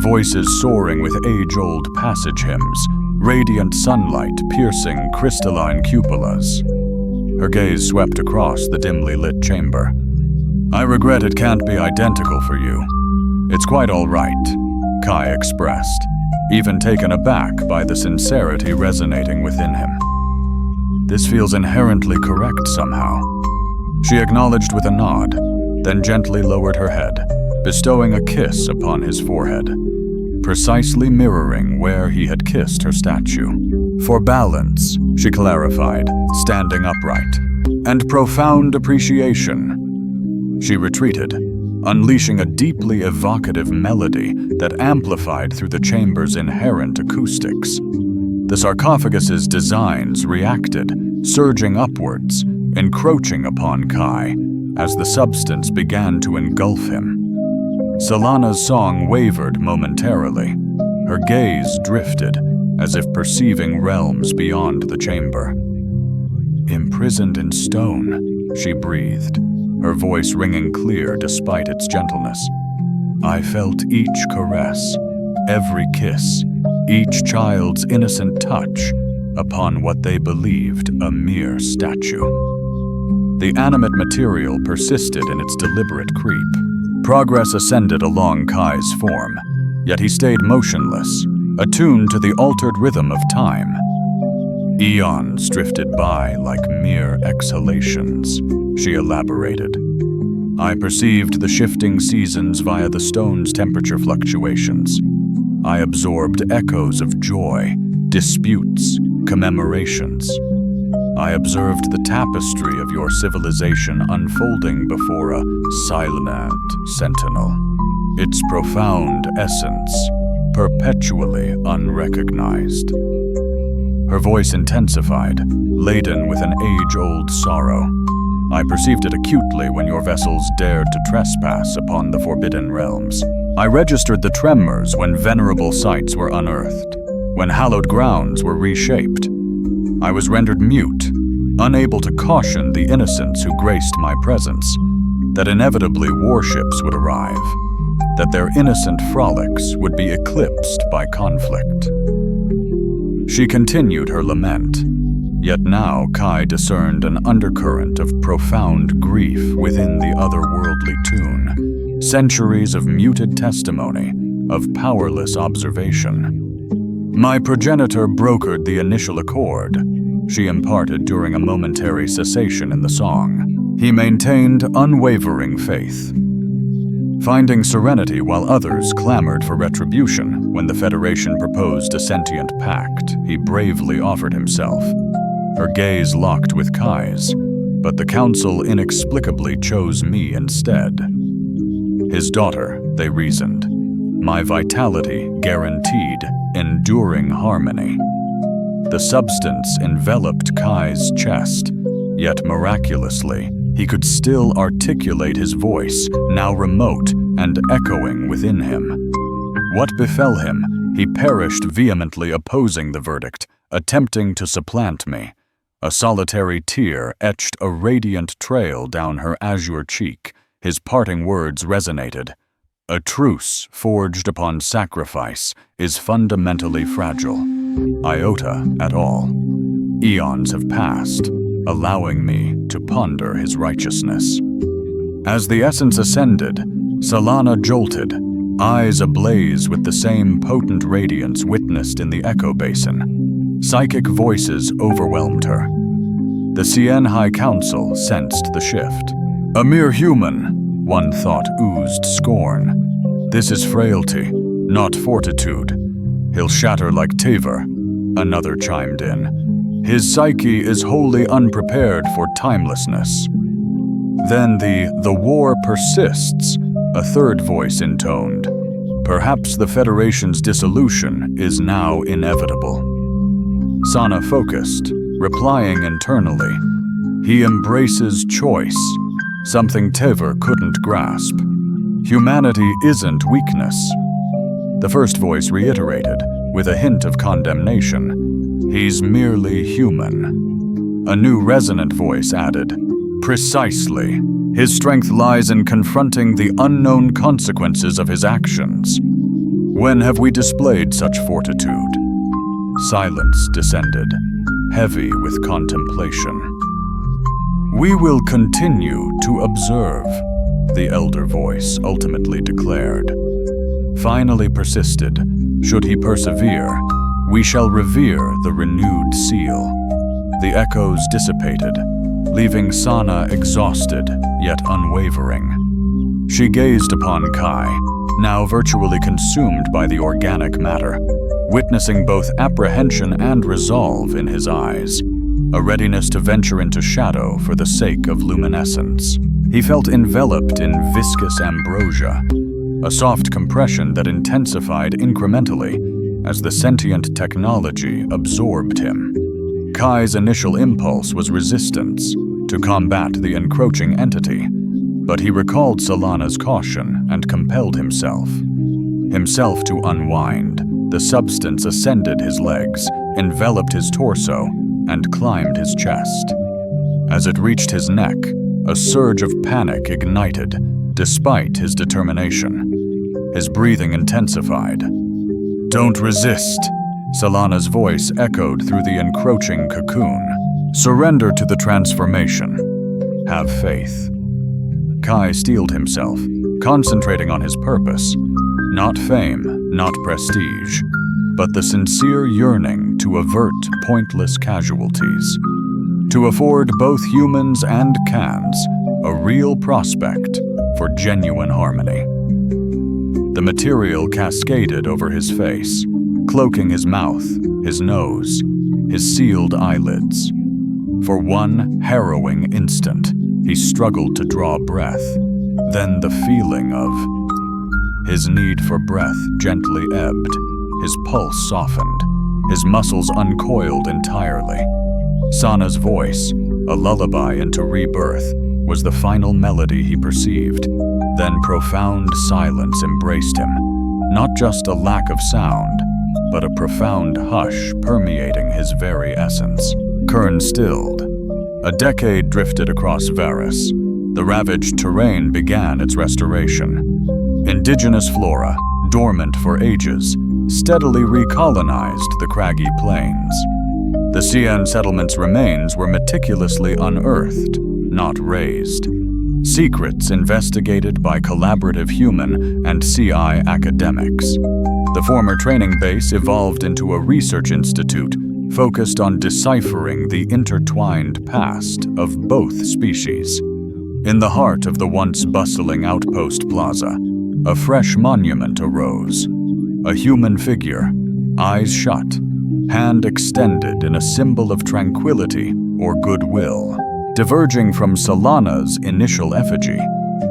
voices soaring with age-old passage hymns, radiant sunlight piercing crystalline cupolas." Her gaze swept across the dimly lit chamber. "I regret it can't be identical for you. It's quite all right," Kai expressed, even taken aback by the sincerity resonating within him. "This feels inherently correct somehow." She acknowledged with a nod, then gently lowered her head, bestowing a kiss upon his forehead, precisely mirroring where he had kissed her statue. "For balance," she clarified, standing upright, "and profound appreciation." She retreated, unleashing a deeply evocative melody that amplified through the chamber's inherent acoustics. The sarcophagus's designs reacted, surging upwards, encroaching upon Kai as the substance began to engulf him. Solana's song wavered momentarily. Her gaze drifted, as if perceiving realms beyond the chamber. "Imprisoned in stone," she breathed, her voice ringing clear despite its gentleness. "I felt each caress, every kiss, each child's innocent touch upon what they believed a mere statue." The animate material persisted in its deliberate creep. Progress ascended along Kai's form, yet he stayed motionless, attuned to the altered rhythm of time. "Eons drifted by like mere exhalations," she elaborated. "I perceived the shifting seasons via the stone's temperature fluctuations. I absorbed echoes of joy, disputes, commemorations. I observed the tapestry of your civilization unfolding before a silent sentinel, its profound essence perpetually unrecognized." Her voice intensified, laden with an age-old sorrow. "I perceived it acutely when your vessels dared to trespass upon the forbidden realms. I registered the tremors when venerable sites were unearthed, when hallowed grounds were reshaped. I was rendered mute, unable to caution the innocents who graced my presence, that inevitably warships would arrive, that their innocent frolics would be eclipsed by conflict." She continued her lament, yet now Kai discerned an undercurrent of profound grief within the otherworldly tune, centuries of muted testimony of powerless observation. My progenitor brokered the initial accord she imparted during a momentary cessation in the song. He maintained unwavering faith, finding serenity while others clamored for retribution. When the Federation proposed a sentient pact, he bravely offered himself. Her gaze locked with Kai's, but the Council inexplicably chose me instead. His daughter, they reasoned. My vitality guaranteed enduring harmony. The substance enveloped Kai's chest, yet miraculously, he could still articulate his voice, now remote and echoing within him. What befell him? He perished vehemently opposing the verdict, attempting to supplant me. A solitary tear etched a radiant trail down her azure cheek. His parting words resonated. A truce forged upon sacrifice is fundamentally fragile. Iota at all. Eons have passed, allowing me to ponder his righteousness. As the essence ascended, Solana jolted, eyes ablaze with the same potent radiance witnessed in the echo basin. Psychic voices overwhelmed her. The Cien High Council sensed the shift. A mere human, one thought oozed scorn. This is frailty, not fortitude. He'll shatter like Taver, another chimed in. His psyche is wholly unprepared for timelessness. Then the war persists, a third voice intoned. Perhaps the Federation's dissolution is now inevitable. Sana focused, replying internally. He embraces choice, something Tever couldn't grasp. Humanity isn't weakness. The first voice reiterated, with a hint of condemnation. He's merely human. A new resonant voice added, precisely. His strength lies in confronting the unknown consequences of his actions. When have we displayed such fortitude? Silence descended, heavy with contemplation. We will continue to observe, the elder voice ultimately declared. Finally persisted, should he persevere, we shall revere the renewed seal. The echoes dissipated, leaving Sana exhausted yet unwavering. She gazed upon Kai, now virtually consumed by the organic matter, witnessing both apprehension and resolve in his eyes, a readiness to venture into shadow for the sake of luminescence. He felt enveloped in viscous ambrosia, a soft compression that intensified incrementally as the sentient technology absorbed him. Kai's initial impulse was resistance, to combat the encroaching entity, but he recalled Solana's caution and compelled himself to unwind. The substance ascended his legs, enveloped his torso, and climbed his chest. As it reached his neck, a surge of panic ignited, despite his determination. His breathing intensified. Don't resist, Solana's voice echoed through the encroaching cocoon. Surrender to the transformation. Have faith. Kai steeled himself, concentrating on his purpose. Not fame, not prestige, but the sincere yearning to avert pointless casualties. To afford both humans and Khans a real prospect for genuine harmony. The material cascaded over his face, cloaking his mouth, his nose, his sealed eyelids. For one harrowing instant, he struggled to draw breath. Then the feeling of his need for breath gently ebbed, his pulse softened, his muscles uncoiled entirely. Sana's voice, a lullaby into rebirth, was the final melody he perceived. Then profound silence embraced him, not just a lack of sound, but a profound hush permeating his very essence. Kern stilled. A decade drifted across Varus. The ravaged terrain began its restoration. Indigenous flora, dormant for ages, steadily recolonized the craggy plains. The Cien settlement's remains were meticulously unearthed, not razed. secrets investigated by collaborative human and CI academics. The former training base evolved into a research institute focused on deciphering the intertwined past of both species. In the heart of the once bustling outpost plaza, a fresh monument arose. A human figure, eyes shut, hand extended in a symbol of tranquility or goodwill. Diverging from Solana's initial effigy,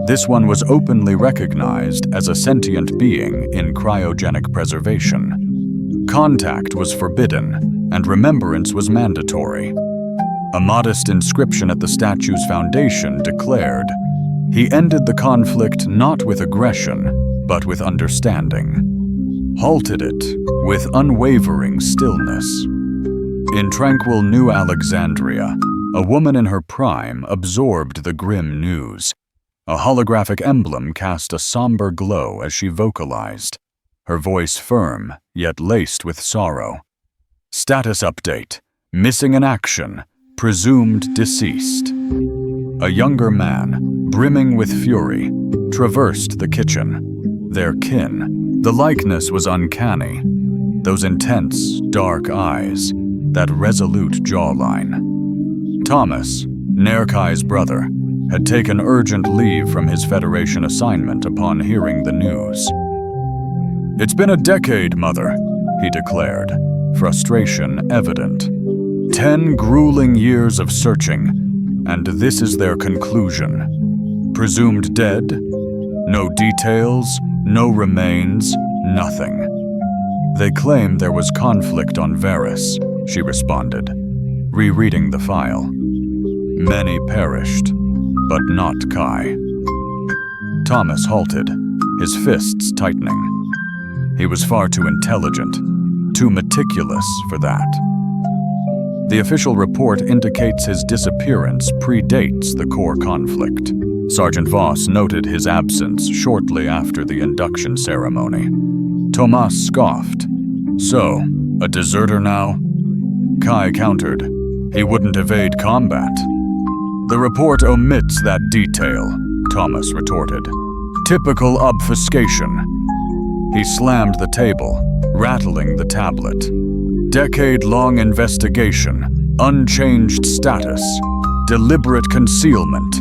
this one was openly recognized as a sentient being in cryogenic preservation. Contact was forbidden, and remembrance was mandatory. A modest inscription at the statue's foundation declared, "He ended the conflict not with aggression, but with understanding. Halted it with unwavering stillness." In tranquil New Alexandria, a woman in her prime absorbed the grim news. A holographic emblem cast a somber glow as she vocalized, her voice firm yet laced with sorrow. "Status update. Missing in action. Presumed deceased." A younger man, brimming with fury, traversed the kitchen. Their kin. The likeness was uncanny. Those intense, dark eyes, that resolute jawline. Thomas, Kai's brother, had taken urgent leave from his Federation assignment upon hearing the news. "It's been a decade, Mother," he declared, frustration evident. 10 grueling years of searching, and this is their conclusion. Presumed dead? No details, no remains, nothing. "They claim there was conflict on Varys," she responded, rereading the file. "Many perished, but not Kai." Thomas halted, his fists tightening. He was far too intelligent, too meticulous for that. The official report indicates his disappearance predates the core conflict. Sergeant Voss noted his absence shortly after the induction ceremony. Thomas scoffed. "So, a deserter now?" Kai countered. "He wouldn't evade combat." "The report omits that detail," Thomas retorted. "Typical obfuscation." He slammed the table, rattling the tablet. "Decade-long investigation, unchanged status, deliberate concealment.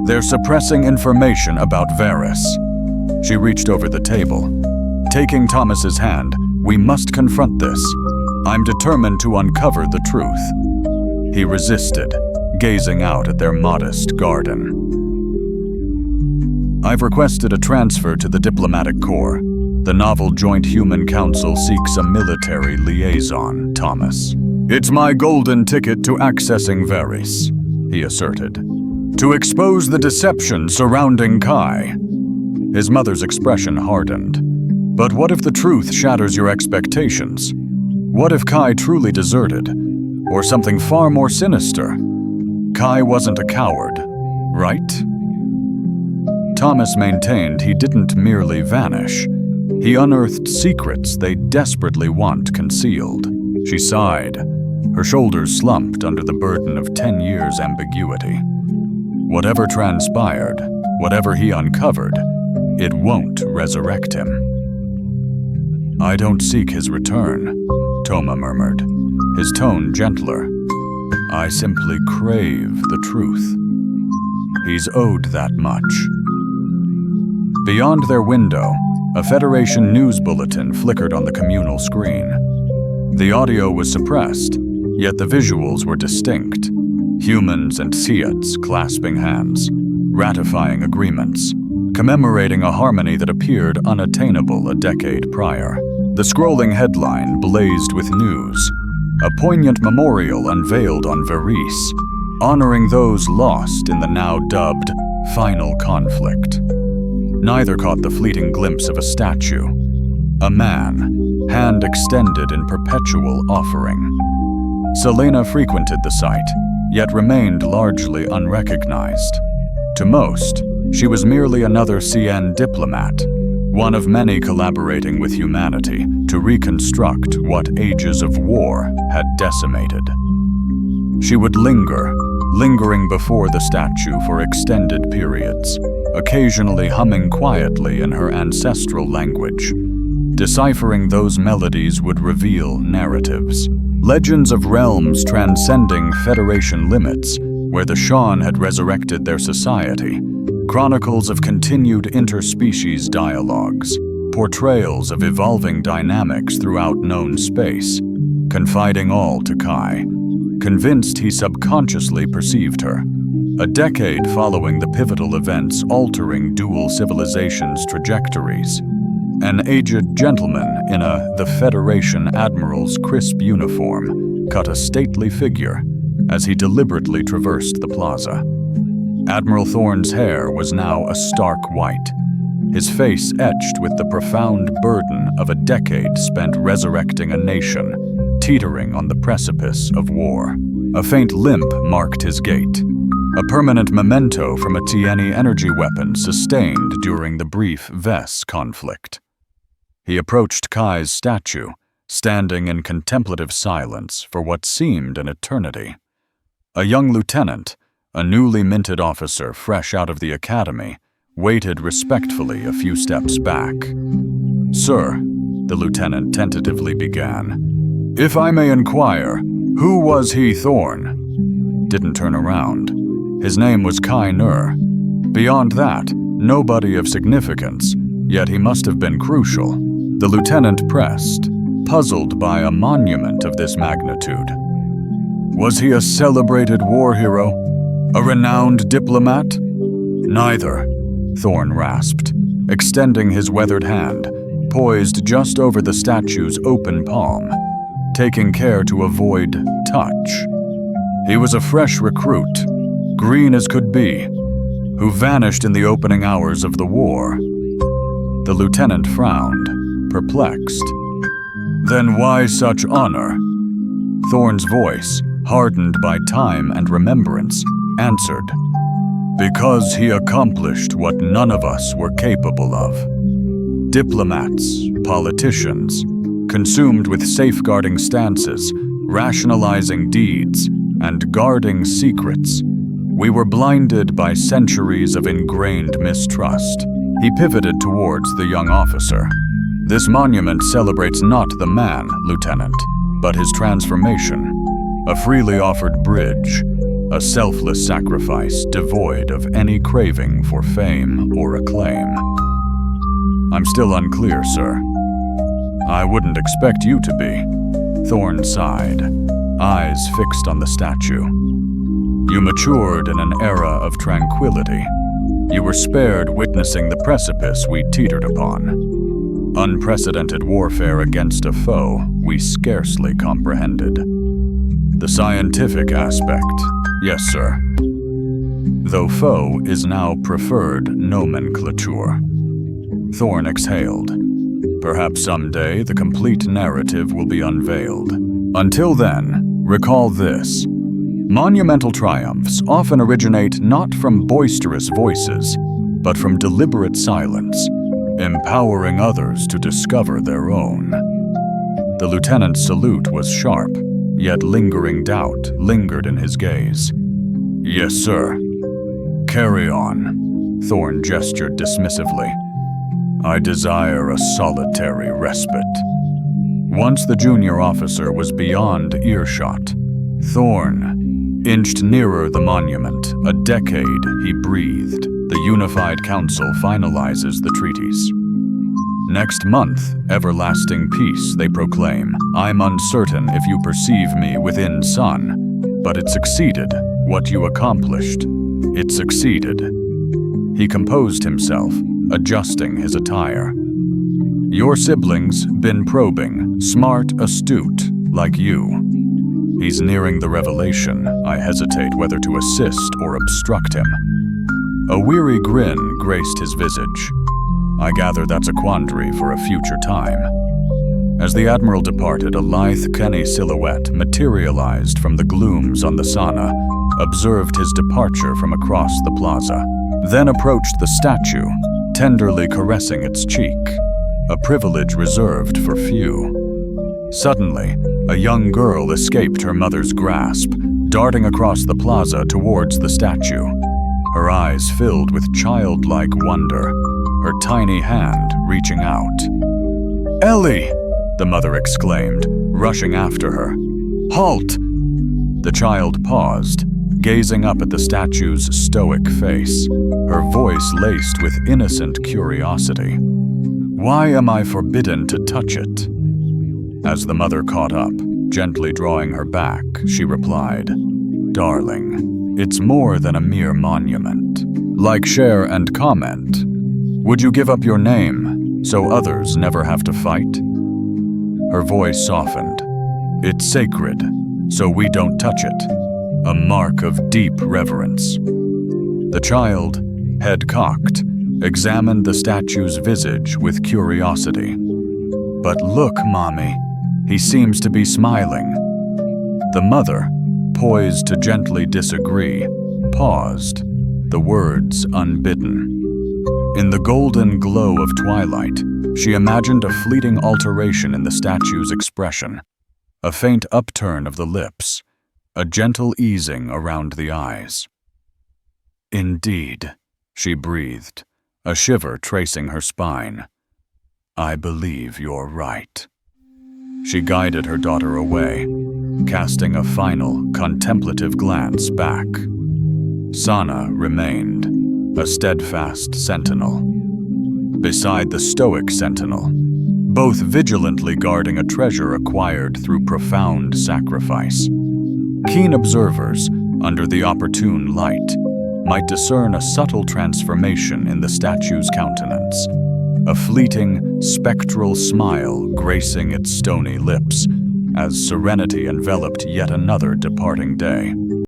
They're suppressing information about Varys." She reached over the table. Taking Thomas's hand, "We must confront this. I'm determined to uncover the truth." He resisted, gazing out at their modest garden. "I've requested a transfer to the diplomatic corps. The novel Joint Human Council seeks a military liaison, Thomas. It's my golden ticket to accessing Varys," he asserted. "To expose the deception surrounding Kai." His mother's expression hardened. "But what if the truth shatters your expectations? What if Kai truly deserted? Or something far more sinister? Kai wasn't a coward, right?" Thomas maintained he didn't merely vanish. He unearthed secrets they desperately want concealed. She sighed. Her shoulders slumped under the burden of 10 years' ambiguity. Whatever transpired, whatever he uncovered, it won't resurrect him. "I don't seek his return," Toma murmured, his tone gentler. "I simply crave the truth. He's owed that much." Beyond their window, a Federation news bulletin flickered on the communal screen. The audio was suppressed, yet the visuals were distinct. Humans and Siats clasping hands, ratifying agreements, commemorating a harmony that appeared unattainable a decade prior. The scrolling headline blazed with news. A poignant memorial unveiled on Varys, honoring those lost in the now dubbed final conflict. Neither caught the fleeting glimpse of a statue. A man, hand extended in perpetual offering. Selena frequented the site, yet remained largely unrecognized. To most, she was merely another CN diplomat, one of many collaborating with humanity to reconstruct what ages of war had decimated. She would linger, lingering before the statue for extended periods, occasionally humming quietly in her ancestral language. Deciphering those melodies would reveal narratives, legends of realms transcending Federation limits, where the Shan had resurrected their society, chronicles of continued interspecies dialogues, portrayals of evolving dynamics throughout known space, confiding all to Kai, convinced he subconsciously perceived her. A decade following the pivotal events altering dual civilizations' trajectories, an aged gentleman in the Federation Admiral's crisp uniform cut a stately figure as he deliberately traversed the plaza. Admiral Thorne's hair was now a stark white, his face etched with the profound burden of a decade spent resurrecting a nation teetering on the precipice of war. A faint limp marked his gait, a permanent memento from a Tieni energy weapon sustained during the brief Vess conflict. He approached Kai's statue, standing in contemplative silence for what seemed an eternity. A young lieutenant, a newly minted officer fresh out of the academy, waited respectfully a few steps back. "Sir," the lieutenant tentatively began, "if I may inquire, who was he Thorne?" Didn't turn around. His name was Kai Ner. Beyond that, nobody of significance, yet he must have been crucial. The lieutenant pressed, puzzled by a monument of this magnitude. Was he a celebrated war hero? A renowned diplomat? Neither, Thorne rasped, extending his weathered hand, poised just over the statue's open palm, taking care to avoid touch. He was a fresh recruit, green as could be, who vanished in the opening hours of the war. The lieutenant frowned, perplexed. Then why such honor? Thorne's voice, hardened by time and remembrance, answered, because he accomplished what none of us were capable of. Diplomats, politicians, consumed with safeguarding stances, rationalizing deeds, and guarding secrets, we were blinded by centuries of ingrained mistrust. He pivoted towards the young officer. This monument celebrates not the man, Lieutenant, but his transformation. A freely offered bridge, a selfless sacrifice devoid of any craving for fame or acclaim. I'm still unclear, sir. I wouldn't expect you to be. Thorne sighed, eyes fixed on the statue. You matured in an era of tranquility. You were spared witnessing the precipice we teetered upon. Unprecedented warfare against a foe we scarcely comprehended. The scientific aspect, yes, sir. Though foe is now preferred nomenclature. Thorne exhaled. Perhaps someday the complete narrative will be unveiled. Until then, recall this. Monumental triumphs often originate not from boisterous voices, but from deliberate silence, empowering others to discover their own. The lieutenant's salute was sharp, yet lingering doubt lingered in his gaze. Yes, sir. Carry on, Thorne gestured dismissively. I desire a solitary respite. Once the junior officer was beyond earshot, Thorne inched nearer the monument. A decade, he breathed. The unified council finalizes the treaties. Next month, everlasting peace, they proclaim. I'm uncertain if you perceive me within sun, but it succeeded. What you accomplished, it succeeded. He composed himself, adjusting his attire. Your siblings been probing, smart, astute, like you. He's nearing the revelation. I hesitate whether to assist or obstruct him. A weary grin graced his visage. I gather that's a quandary for a future time. As the Admiral departed, a lithe Kenny silhouette materialized from the glooms on the Sana, observed his departure from across the plaza, then approached the statue, tenderly caressing its cheek, a privilege reserved for few. Suddenly, a young girl escaped her mother's grasp, darting across the plaza towards the statue, her eyes filled with childlike wonder, her tiny hand reaching out. "Ellie!" the mother exclaimed, rushing after her. "Halt!" The child paused, gazing up at the statue's stoic face, her voice laced with innocent curiosity. "Why am I forbidden to touch it?" As the mother caught up, gently drawing her back, she replied, "Darling, it's more than a mere monument. Like, share, and comment. Would you give up your name so others never have to fight?" Her voice softened. "It's sacred, so we don't touch it. A mark of deep reverence." The child, head cocked, examined the statue's visage with curiosity. "But look, Mommy, he seems to be smiling." The mother, poised to gently disagree, paused, the words unbidden. In the golden glow of twilight, she imagined a fleeting alteration in the statue's expression, a faint upturn of the lips, a gentle easing around the eyes. "Indeed," she breathed, a shiver tracing her spine. "I believe you're right." She guided her daughter away, casting a final, contemplative glance back. Sana remained, a steadfast sentinel, beside the stoic sentinel, both vigilantly guarding a treasure acquired through profound sacrifice. Keen observers, under the opportune light, might discern a subtle transformation in the statue's countenance, a fleeting, spectral smile gracing its stony lips, as serenity enveloped yet another departing day.